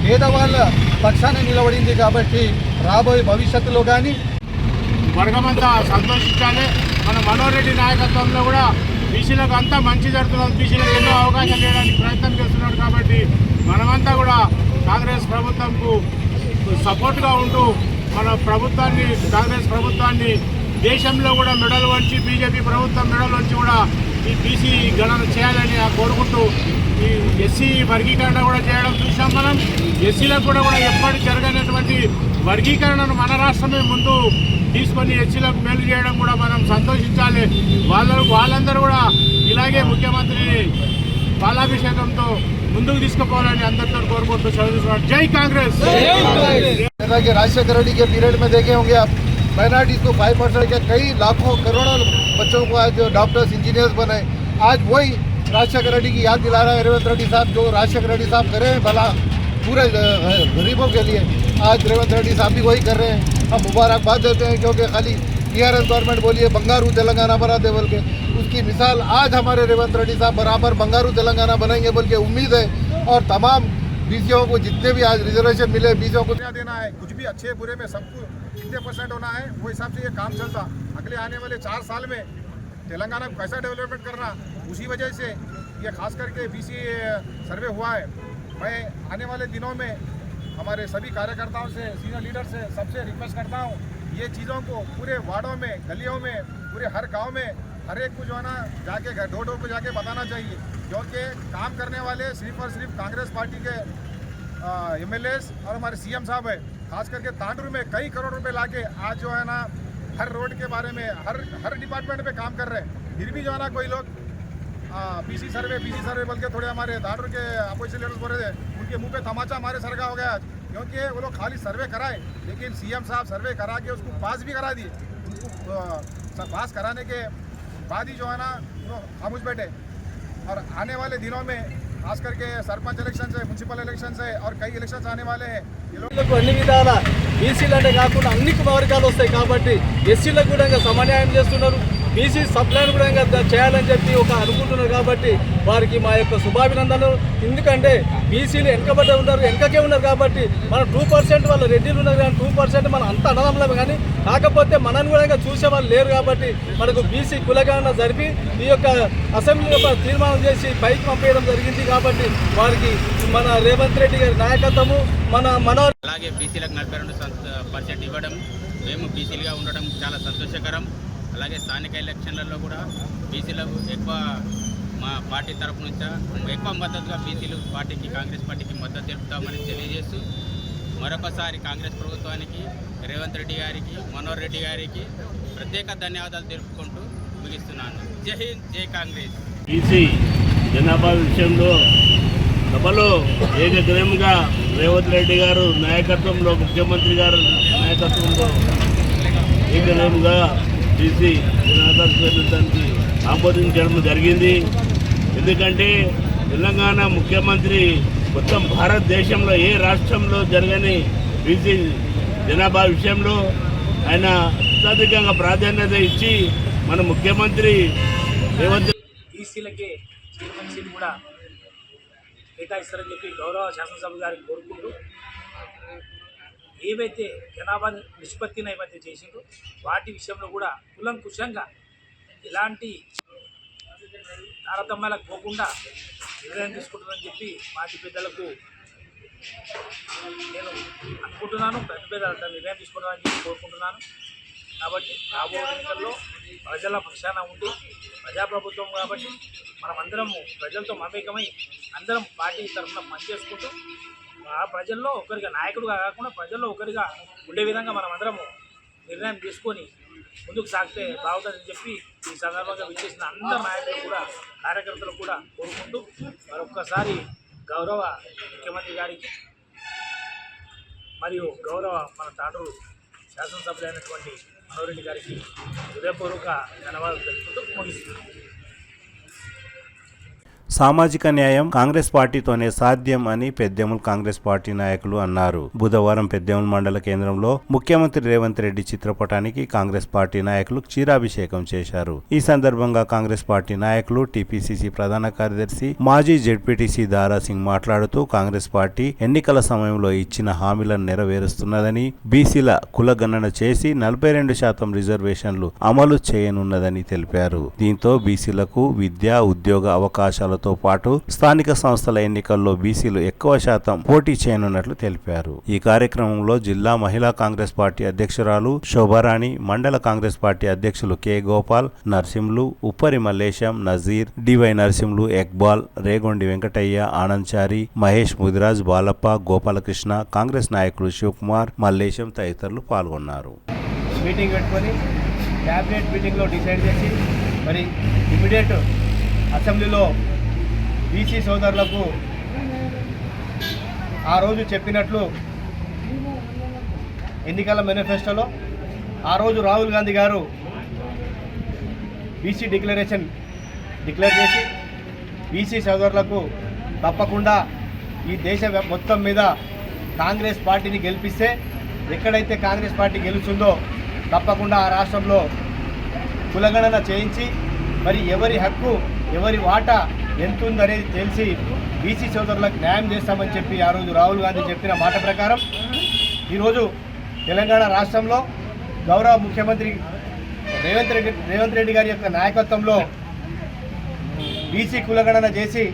పేదవాళ్ళ పక్షాన నిలబడింది కాబట్టి రాబోయే భవిష్యత్తులో కానీ వర్గమంతా సంతోషించాలి. మన మనోహర్ రెడ్డి నాయకత్వంలో కూడా బీసీలకు అంతా మంచి జరుగుతున్నది. బీసీలకు ఎన్నో అవకాశాలు చేయడానికి ప్రయత్నం చేస్తున్నాడు. కాబట్టి మనమంతా కూడా కాంగ్రెస్ ప్రభుత్వంకు సపోర్ట్గా ఉంటూ మన ప్రభుత్వాన్ని, కాంగ్రెస్ ప్రభుత్వాన్ని దేశంలో కూడా మెడల్ వంచి, బీజేపీ ప్రభుత్వం మెడల్ వంచి కూడా ఈ బీసీ గణన చేయాలని కోరుకుంటూ ఈ ఎస్సీ వర్గీకరణ కూడా చేయడం చూసాం మనం. ఎస్సీలకు కూడా ఎప్పటి జరగనటువంటి వర్గీకరణను మన రాష్ట్రమే ముందు తీసుకొని ఎస్సీలకు మేలు చేయడం కూడా మనం సంతోషించాలి. వాళ్ళందరూ కూడా ఇలాగే ముఖ్యమంత్రిని పాలాభిషేకంతో ముందుకు తీసుకుపోవాలని అందరితో కోరుకుంటూ చదువుతున్నాడు. జై కాంగ్రెస్. राजशेखर रेड्डी के पीरियड में देखे होंगे आप, माइनॉरिटीज को 5% के कई लाखों करोड़ों बच्चों को आज डॉक्टर्स, इंजीनियर्स बने. आज वही राजशेखर रेड्डी की याद दिला रहा है रेवंत रेड्डी साहब, जो राजशेखर रेड्डी साहब कर रहे हैं भला पूरे गरीबों के लिए. आज रेवंत रेड्डी साहब भी वही कर रहे हैं. हम मुबारकबाद देते हैं, क्योंकि खाली टीआरएस गवर्नमेंट बोलिए बंगारू तेलंगाना बनाते बोल के, उसकी मिसाल आज हमारे रेवंत रेड्डी साहब बराबर बंगारू तेलंगाना बनाएंगे बोल के उम्मीद है. और तमाम बीसीओ को जितने भी आज रिजर्वेशन मिले, बीसीओ को देना है. कुछ भी अच्छे बुरे में सबको कितने % होना है, वो हिसाब से ये काम चलता. अगले आने वाले 4 साल में तेलंगाना को कैसा डेवलपमेंट करना, उसी वजह से ये खास करके बीसी सर्वे हुआ है. मैं आने वाले दिनों में हमारे सभी कार्यकर्ताओं से, सीनियर लीडर से सबसे रिक्वेस्ट करता हूँ, ये चीज़ों को पूरे वार्डों में, गलियों में, पूरे हर गांव में हर एक को जो है ना जाके डोर डोर को जाके बताना चाहिए. क्योंकि काम करने वाले सिर्फ और सिर्फ कांग्रेस पार्टी के MLAs और हमारे CM साहब है. खास करके तांडूर में कई करोड़ रुपए लाके आज जो है ना हर रोड के बारे में हर डिपार्टमेंट पे काम कर रहे हैं. फिर भी जो है ना कोई लोग बीसी सर्वे बोल के थोड़े हमारे तांडूर के अपोजिशन लीडर्स बोल रहे थे, उनके मुंह पे तमाचा हमारे सर का हो गया आज. क्योंकि वो लोग खाली सर्वे कराए, लेकिन CM साहब सर्वे करा के उसको पास भी करा दिए. उनको पास कराने के बाद ही जो है ना खामोश बैठे. और आने वाले दिनों में खास करके सरपंच इलेक्शन है, म्युनिसिपल इलेक्शन है और कई इलेक्शंस आने वाले हैं. వీళ్ళకు అన్ని విధాల బీసీలంటే కాకుండా అన్ని వర్గాలు వస్తాయి కాబట్టి ఎస్సీలకు కూడా ఇంకా సమన్యాయం చేస్తున్నారు. బీసీ సప్లైన్ కూడా ఇంకా చేయాలని చెప్పి ఒక అనుకుంటున్నారు. కాబట్టి వారికి మా యొక్క శుభాభినందనలు. ఎందుకంటే బీసీలు వెనకబడ్డే ఉన్నారు, వెనకకే ఉన్నారు. కాబట్టి మన 2% వాళ్ళ రెడ్డిలు ఉన్నారు, కానీ 2% మన అంత అన్నదమ్ములమే. కానీ కాకపోతే మనని కూడా ఇంకా చూసే వాళ్ళు లేరు. కాబట్టి మనకు బీసీ కులగణన జరిపి ఈ యొక్క అసెంబ్లీలో తీర్మానం చేసి పైకి పంపేయడం జరిగింది. కాబట్టి వారికి మన రేవంత్ రెడ్డి గారి నాయకత్వము, అలాగే బీసీలకు 42% ఇవ్వడం, మేము బీసీలుగా ఉండడం చాలా సంతోషకరం. అలాగే స్థానిక ఎలక్షన్లలో కూడా బీసీలకు ఎక్కువ మా పార్టీ తరఫు నుంచి ఎక్కువ మద్దతుగా బీసీలు పార్టీకి కాంగ్రెస్ పార్టీకి మద్దతు తెలుపుతామని తెలియజేస్తూ మరొకసారి కాంగ్రెస్ ప్రభుత్వానికి రేవంత్ రెడ్డి గారికి మనోహర్ రెడ్డి గారికి ప్రత్యేక ధన్యవాదాలు తెలుపుకుంటూ ముగిస్తున్నాను. జై హింద్, జై కాంగ్రెస్. బీసీ జనాభా విషయంలో సభలో ఏకగ్రీవంగా రేవంత్ రెడ్డి గారు నాయకత్వంలో, ముఖ్యమంత్రి గారు నాయకత్వంలో ఏకగ్రీవంగా బీసీ జనాభా దానికి ఆమోదించడం జరిగింది. ఎందుకంటే తెలంగాణ ముఖ్యమంత్రి మొత్తం భారతదేశంలో ఏ రాష్ట్రంలో జరగని బీసీ జనాభా విషయంలో ఆయన అత్యధికంగా ప్రాధాన్యత ఇచ్చి మన ముఖ్యమంత్రి రేవంత్ బీసీలకే చైర్మన్ సీట్ కూడా కేటాయిస్తారని చెప్పి గౌరవ శాసనసభ గారికి కోరుకుంటూ ఏవైతే జనాభా నిష్పత్తిని ఏవైతే చేసిందో వాటి విషయంలో కూడా కులంకుశంగా ఎలాంటి తారతమ్యాలకు పోకుండా నిర్ణయం తీసుకుంటుందని చెప్పి మాజీ పెద్దలకు నేను అనుకుంటున్నాను. పెద్దల నిర్ణయం తీసుకుంటామని చెప్పి కోరుకుంటున్నాను. కాబట్టి రాబోయే ఎన్నికల్లో ప్రజల పక్షాన ఉండి ప్రజాప్రభుత్వం కాబట్టి మనమందరము ప్రజలతో మమేకమై అందరం పార్టీ తరఫున పనిచేసుకుంటూ ఆ ప్రజల్లో ఒకరిగా నాయకుడిగా కాకుండా ప్రజల్లో ఒకరిగా ఉండే విధంగా మనమందరము నిర్ణయం తీసుకొని ముందుకు సాగితే బాగుంటుందని చెప్పి ఈ సందర్భంగా విచ్చేసిన అందరు నాయకులు కూడా కార్యకర్తలు కూడా కోరుకుంటూ మరొక్కసారి గౌరవ ముఖ్యమంత్రి గారికి మరియు గౌరవ మన తాండూరు శాసనసభ్యులైనటువంటి మనోహర్ రెడ్డి గారికి హృదయపూర్వక ధన్యవాదాలు తెలుపుతూ ముగిస్తున్నాను. సామాజిక న్యాయం కాంగ్రెస్ పార్టీతోనే సాధ్యం అని పెద్దేముల్ కాంగ్రెస్ పార్టీ నాయకులు అన్నారు. బుధవారం పెద్దేముల్ మండల కేంద్రంలో ముఖ్యమంత్రి రేవంత్ రెడ్డి చిత్రపటానికి కాంగ్రెస్ పార్టీ నాయకులు క్షీరాభిషేకం చేశారు. ఈ సందర్భంగా కాంగ్రెస్ పార్టీ నాయకులు టీపీసీసీ ప్రధాన కార్యదర్శి మాజీ జెడ్పీటీసీ దారాసింగ్ మాట్లాడుతూ కాంగ్రెస్ పార్టీ ఎన్నికల సమయంలో ఇచ్చిన హామీలను నెరవేరుస్తున్నదని, బీసీల కులగణన చేసి 42% రిజర్వేషన్లు అమలు చేయనున్నదని తెలిపారు. దీంతో బీసీలకు విద్యా ఉద్యోగ అవకాశాలతో పాటు స్థానిక సంస్థల ఎన్నికల్లో బీసీలు ఎక్కువ శాతం పోటీ చేయనున్నట్లు తెలిపారు. ఈ కార్యక్రమంలో జిల్లా మహిళా కాంగ్రెస్ పార్టీ అధ్యక్షురాలు శోభారాణి, మండల కాంగ్రెస్ పార్టీ అధ్యక్షులు కె గోపాల్, నర్సింలు, ఉప్పరి మల్లేశం, నజీర్, డివై నర్సింలు, ఎక్బాల్, రేగొండి వెంకటయ్య, ఆనందచారి, మహేష్ ముదిరాజ్, బాలప్ప, గోపాలకృష్ణ, కాంగ్రెస్ నాయకులు శివకుమార్, మల్లేశం తదితరులు పాల్గొన్నారు. మీటింగ్ పెట్టుకొని క్యాబినెట్ మీటింగ్లో డిసైడ్ చేసి మరి ఇమీడియట్ అసెంబ్లీలో బీసీ సోదరులకు ఆ రోజు చెప్పినట్లు ఎన్నికల మేనిఫెస్టోలో ఆ రోజు రాహుల్ గాంధీ గారు బీసీ డిక్లరేషన్ డిక్లేర్ చేసి బీసీ సోదరులకు తప్పకుండా ఈ దేశ మొత్తం మీద కాంగ్రెస్ పార్టీని గెలిపిస్తే ఎక్కడైతే కాంగ్రెస్ పార్టీ గెలుస్తుందో తప్పకుండా ఆ రాష్ట్రంలో కులగణన చేయించి మరి ఎవరి హక్కు ఎవరి వాటా ఎంత ఉందనేది తెలిసి బీసీ సోదరులకు న్యాయం చేస్తామని చెప్పి ఆ రోజు రాహుల్ గాంధీ చెప్పిన మాట ప్రకారం ఈరోజు తెలంగాణ రాష్ట్రంలో గౌరవ ముఖ్యమంత్రి రేవంత్ రెడ్డి గారి యొక్క నాయకత్వంలో బీసీ కులగణన చేసి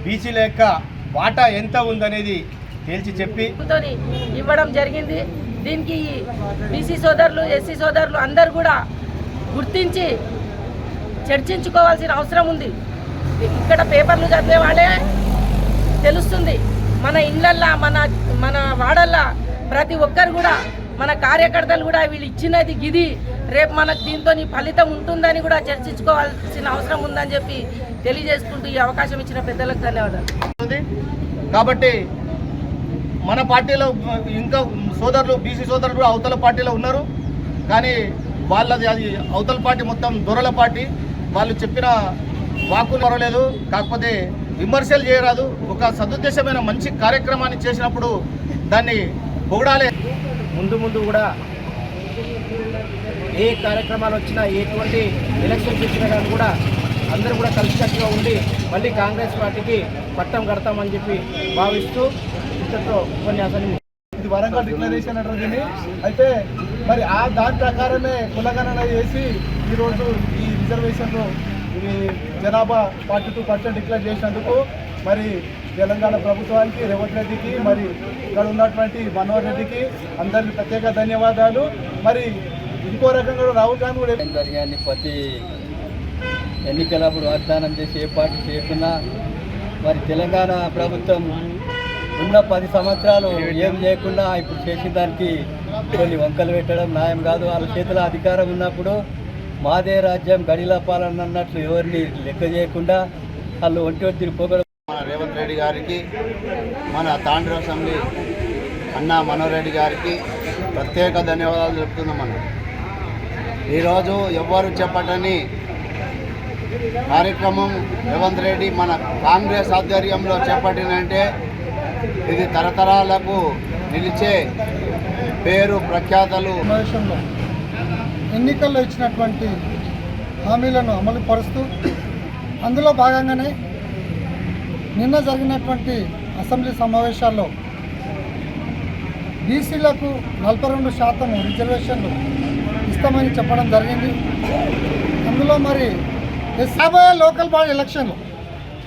బీసీల యొక్క వాటా ఎంత ఉందనేది తేల్చి చెప్పి ఇవ్వడం జరిగింది. దీనికి బీసీ సోదరులు, ఎస్సీ సోదరులు అందరూ కూడా గుర్తించి చర్చించుకోవాల్సిన అవసరం ఉంది. ఇక్కడ పేపర్లు చదివే వాళ్ళే తెలుస్తుంది. మన ఇళ్ళల్లో మన వాడల్లో ప్రతి ఒక్కరు కూడా మన కార్యకర్తలు కూడా వీళ్ళు ఇచ్చినది గిది, రేపు మనకు దీంతో ఫలితం ఉంటుందని కూడా చర్చించుకోవాల్సిన అవసరం ఉందని చెప్పి తెలియజేసుకుంటూ ఈ అవకాశం ఇచ్చిన పెద్దలకు ధన్యవాదాలు. కాబట్టి మన పార్టీలో ఇంకా సోదరులు బీసీ సోదరులు కూడా అవతల పార్టీలో ఉన్నారు. కానీ వాళ్ళది అది అవతల పార్టీ మొత్తం దొరల పార్టీ. వాళ్ళు చెప్పిన వాక్కులు మరలేదు, కాకపోతే విమర్శలు చేయరాదు. ఒక సదుద్దేశమైన మంచి కార్యక్రమాన్ని చేసినప్పుడు దాన్ని పొగడాలి. ముందు కూడా ఏ కార్యక్రమాలు వచ్చినా, ఎటువంటి ఎలక్షన్స్ వచ్చినా కానీ కూడా అందరూ కూడా కలిసికట్టుగా ఉండి మళ్ళీ కాంగ్రెస్ పార్టీకి పట్టం కడతామని చెప్పి భావిస్తూ ఇంతతో ఉపన్యాసాన్ని ఇది వరంగల్ డిక్లరేషన్ అంటారు. అయితే మరి దాని ప్రకారమే కులగణన చేసి ఈరోజు ఈ రిజర్వేషన్లు ఇది జనాభా 42% డిక్లేర్ చేసినందుకు మరి తెలంగాణ ప్రభుత్వానికి, రేవంత్ రెడ్డికి, మరి ఇక్కడ ఉన్నటువంటి మనోహర్ రెడ్డికి అందరికీ ప్రత్యేక ధన్యవాదాలు. మరి ఇంకో రకంగా రాహుల్ గాంధీ కూడా జరిగాన్ని ప్రతి ఎన్నికలప్పుడు వాగ్దానం చేసి ఏ పార్టీ చేయకున్నా మరి తెలంగాణ ప్రభుత్వం ఉన్న 10 సంవత్సరాలు ఏం చేయకుండా ఇప్పుడు చేసిన దానికి కొన్ని వంకలు పెట్టడం న్యాయం కాదు. వాళ్ళ చేతిలో అధికారం ఉన్నప్పుడు మాదే రాజ్యం గడిల పాలన అన్నట్లు ఎవరిని లెక్క చేయకుండా వాళ్ళు ఒంటి పోగడం. మన రేవంత్ రెడ్డి గారికి, మన తాండ్ర అసెంబ్లీ అన్న మనోహర్ రెడ్డి గారికి ప్రత్యేక ధన్యవాదాలు చెప్తున్నాం. మనం ఈరోజు ఎవ్వరు చెప్పటని కార్యక్రమం రేవంత్ రెడ్డి మన కాంగ్రెస్ ఆధ్వర్యంలో చేపట్టినంటే ఇది తరతరాలకు నిలిచే పేరు ప్రఖ్యాతలు. సమావేశంలో ఎన్నికల్లో ఇచ్చినటువంటి హామీలను అమలు పరుస్తూ అందులో భాగంగానే నిన్న జరిగినటువంటి అసెంబ్లీ సమావేశాల్లో బీసీలకు 42% రిజర్వేషన్లు ఇస్తామని చెప్పడం జరిగింది. అందులో మరి రాబోయే లోకల్ బాడీ ఎలక్షన్లు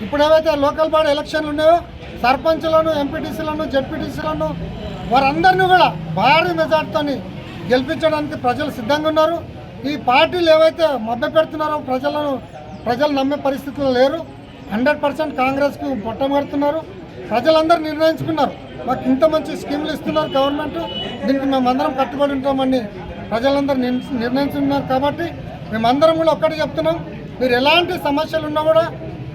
ఇప్పుడు ఏవైతే లోకల్ బాడీ ఎలక్షన్లు ఉన్నాయో సర్పంచ్లను, ఎంపీటీసీలను, జెడ్పీటీసీలను వారందరినీ కూడా భారీ మెజార్టీతో గెలిపించడానికి ప్రజలు సిద్ధంగా ఉన్నారు. ఈ పార్టీలు ఏవైతే మభ్యపెడుతున్నారో ప్రజలు నమ్మే పరిస్థితుల్లో లేరు. 100% కాంగ్రెస్కు పొట్టం కడుతున్నారు. ప్రజలందరూ నిర్ణయించుకున్నారు, మాకు ఇంత మంచి స్కీములు ఇస్తున్నారు గవర్నమెంట్, దీనికి మేమందరం కట్టుబడి ఉంటామని ప్రజలందరూ నిర్ణయించుకున్నారు. కాబట్టి మేమందరం కూడా ఒక్కటి చెప్తున్నాం, మీరు ఎలాంటి సమస్యలు ఉన్నా కూడా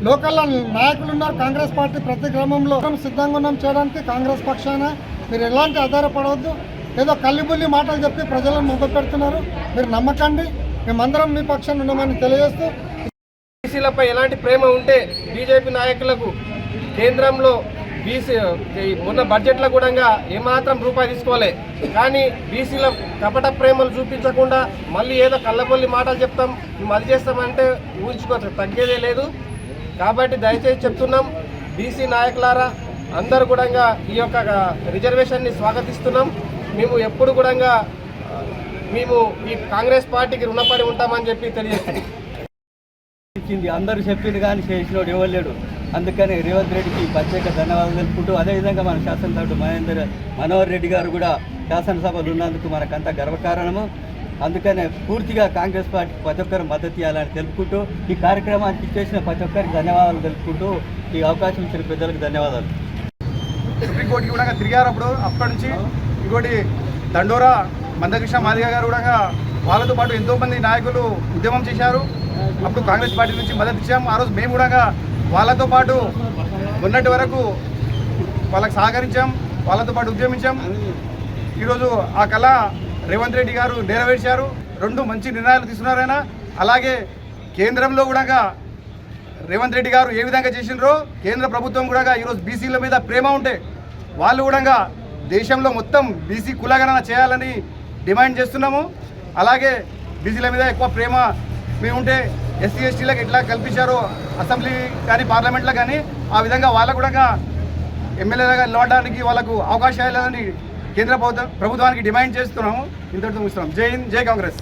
లోకల్ నాయకులు ఉన్నారు. కాంగ్రెస్ పార్టీ ప్రతి గ్రామంలో సిద్ధంగా ఉన్నాం చేయడానికి. కాంగ్రెస్ పక్షాన మీరు ఎలాంటి ఆధారపడవద్దు. ఏదో కల్లిబుల్లి మాటలు చెప్పి ప్రజలను మొదలుపెడుతున్నారు, మీరు నమ్మకండి. మేమందరం మీ పక్షాన ఉన్నామని తెలియజేస్తూ, బీసీలపై ఎలాంటి ప్రేమ ఉంటే బీజేపీ నాయకులకు కేంద్రంలో మొన్న బడ్జెట్లో కూడా ఏమాత్రం రూపాయి తీసుకోలే. కానీ బీసీల కపట ప్రేమలు చూపించకుండా మళ్ళీ ఏదో కళ్ళబొల్లి మాటలు చెప్తాం, మేము అది చేస్తామంటే ఊహించుకోవచ్చు, తగ్గేదే లేదు. కాబట్టి దయచేసి చెప్తున్నాం, బీసీ నాయకులారా అందరూ కూడా ఈ యొక్క రిజర్వేషన్ని స్వాగతిస్తున్నాం. మేము ఎప్పుడు కూడా మేము ఈ కాంగ్రెస్ పార్టీకి రుణపడి ఉంటామని చెప్పి తెలియజేస్తున్నాం. అందరూ చెప్పింది కానీ చేసినోడు ఇవ్వలేడు. అందుకని రేవంత్ రెడ్డికి ప్రత్యేక ధన్యవాదాలు తెలుపుకుంటూ అదేవిధంగా మన శాసనసభ్యుడు మనోహర్ రెడ్డి గారు కూడా శాసనసభలో ఉన్నందుకు మనకంతా గర్వకారణము. అందుకనే పూర్తిగా కాంగ్రెస్ పార్టీకి ప్రతి ఒక్కరు మద్దతు ఇవ్వాలని తెలుపుకుంటూ ఈ కార్యక్రమానికి ఇచ్చేసిన ప్రతి ఒక్కరికి ధన్యవాదాలు తెలుపుకుంటూ ఈ అవకాశం ఇచ్చిన పెద్దలకు ధన్యవాదాలు. సుప్రీంకోర్టుకి కూడా తిరిగారు. అప్పటి నుంచి ఇంకోటి దండోరా మందకృష్ణ మాదిగ గారు కూడా వాళ్ళతో పాటు ఎంతోమంది నాయకులు ఉద్యమం చేశారు. అప్పుడు కాంగ్రెస్ పార్టీ నుంచి మద్దతు ఇచ్చాము. ఆ రోజు మేము కూడా వాళ్ళతో పాటు మొన్నటి వరకు వాళ్ళకి సహకరించాం, వాళ్ళతో పాటు ఉద్యమించాం. ఈరోజు ఆ కళ రేవంత్ రెడ్డి గారు నెరవేర్చారు. 2 మంచి నిర్ణయాలు తీసుకున్నారైనా. అలాగే కేంద్రంలో కూడా రేవంత్ రెడ్డి గారు ఏ విధంగా చేసినారో కేంద్ర ప్రభుత్వం కూడా ఈరోజు బీసీల మీద ప్రేమ ఉంటే వాళ్ళు కూడా దేశంలో మొత్తం బీసీ కులగణన చేయాలని డిమాండ్ చేస్తున్నాము. అలాగే బీసీల మీద ఎక్కువ ప్రేమ మేము ఉంటే ఎస్సీ ఎస్టీలకు ఎట్లా కల్పించారో అసెంబ్లీ కానీ పార్లమెంట్లో కానీ ఆ విధంగా వాళ్ళకు కూడా ఎమ్మెల్యేలుగా నిలవడానికి వాళ్ళకు అవకాశాలని కేంద్ర ప్రభుత్వానికి డిమాండ్ చేస్తున్నాము. ఇంతటితో ముగిస్తున్నాం. జై హింద్, జై కాంగ్రెస్.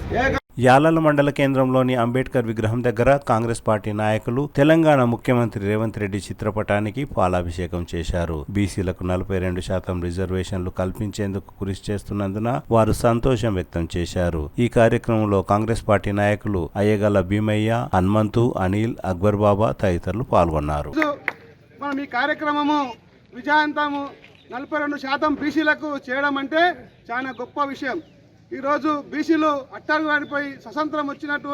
యాలల మండల కేంద్రంలోని అంబేద్కర్ విగ్రహం దగ్గర కాంగ్రెస్ పార్టీ నాయకులు తెలంగాణ ముఖ్యమంత్రి రేవంత్ రెడ్డి చిత్రపటానికి పాలాభిషేకం చేశారు. బీసీలకు 42% రిజర్వేషన్లు కల్పించేందుకు కృషి చేస్తున్నందున వారు సంతోషం వ్యక్తం చేశారు. ఈ కార్యక్రమంలో కాంగ్రెస్ పార్టీ నాయకులు అయ్యగల భీమయ్య, హనుమంతు, అనిల్, అక్బర్ బాబా తదితరులు పాల్గొన్నారు. మనం ఈ కార్యక్రమము విజయవంతము 42% బీసీలకు చేయడం అంటే చాలా గొప్ప విషయం. ఈరోజు బీసీలు అట్టారు వాడిపోయి స్వతంత్రం వచ్చినట్టు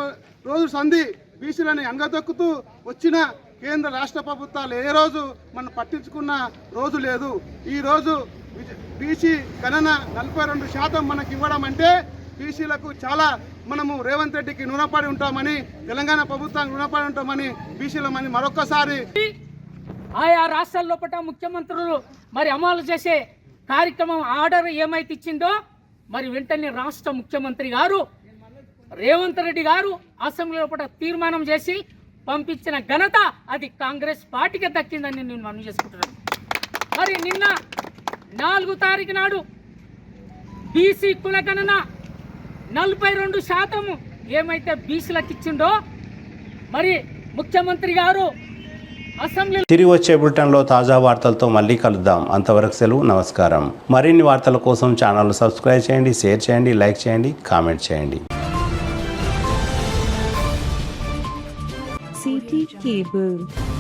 రోజు సంధి బీసీలని అనగదొక్కుతూ వచ్చిన కేంద్ర రాష్ట్ర ప్రభుత్వాలు ఏ రోజు మనం పట్టించుకున్న రోజు లేదు. ఈరోజు బీసీ గణన 42% మనకి ఇవ్వడం అంటే బీసీలకు చాలా మనము రేవంత్ రెడ్డికి రుణపడి ఉంటామని, తెలంగాణ ప్రభుత్వానికి రుణపడి ఉంటామని బీసీలమని మరొకసారి ఆయా రాష్ట్రాల లోపల ముఖ్యమంత్రులు మరి అమలు చేసే కార్యక్రమం ఆర్డర్ ఏమైతే ఇచ్చిందో మరి వెంటనే రాష్ట్ర ముఖ్యమంత్రి గారు రేవంత్ రెడ్డి గారు అసెంబ్లీ లోపల తీర్మానం చేసి పంపించిన ఘనత అది కాంగ్రెస్ పార్టీకి దక్కిందని నేను మనం చేసుకుంటున్నాను. మరి నిన్న 4 తారీఖు నాడు బీసీ కులగణన 42% ఏమైతే బీసీలకు ఇచ్చిండో మరి ముఖ్యమంత్రి గారు అసెంబ్లీ. తిరిగి వచ్చే బులెటిన్లో తాజా వార్తలతో మళ్ళీ కలుద్దాం. అంతవరకు సెలవు, నమస్కారం. మరిన్ని వార్తల కోసం ఛానల్ సబ్స్క్రైబ్ చేయండి, షేర్ చేయండి, లైక్ చేయండి, కామెంట్ చేయండి. Cable.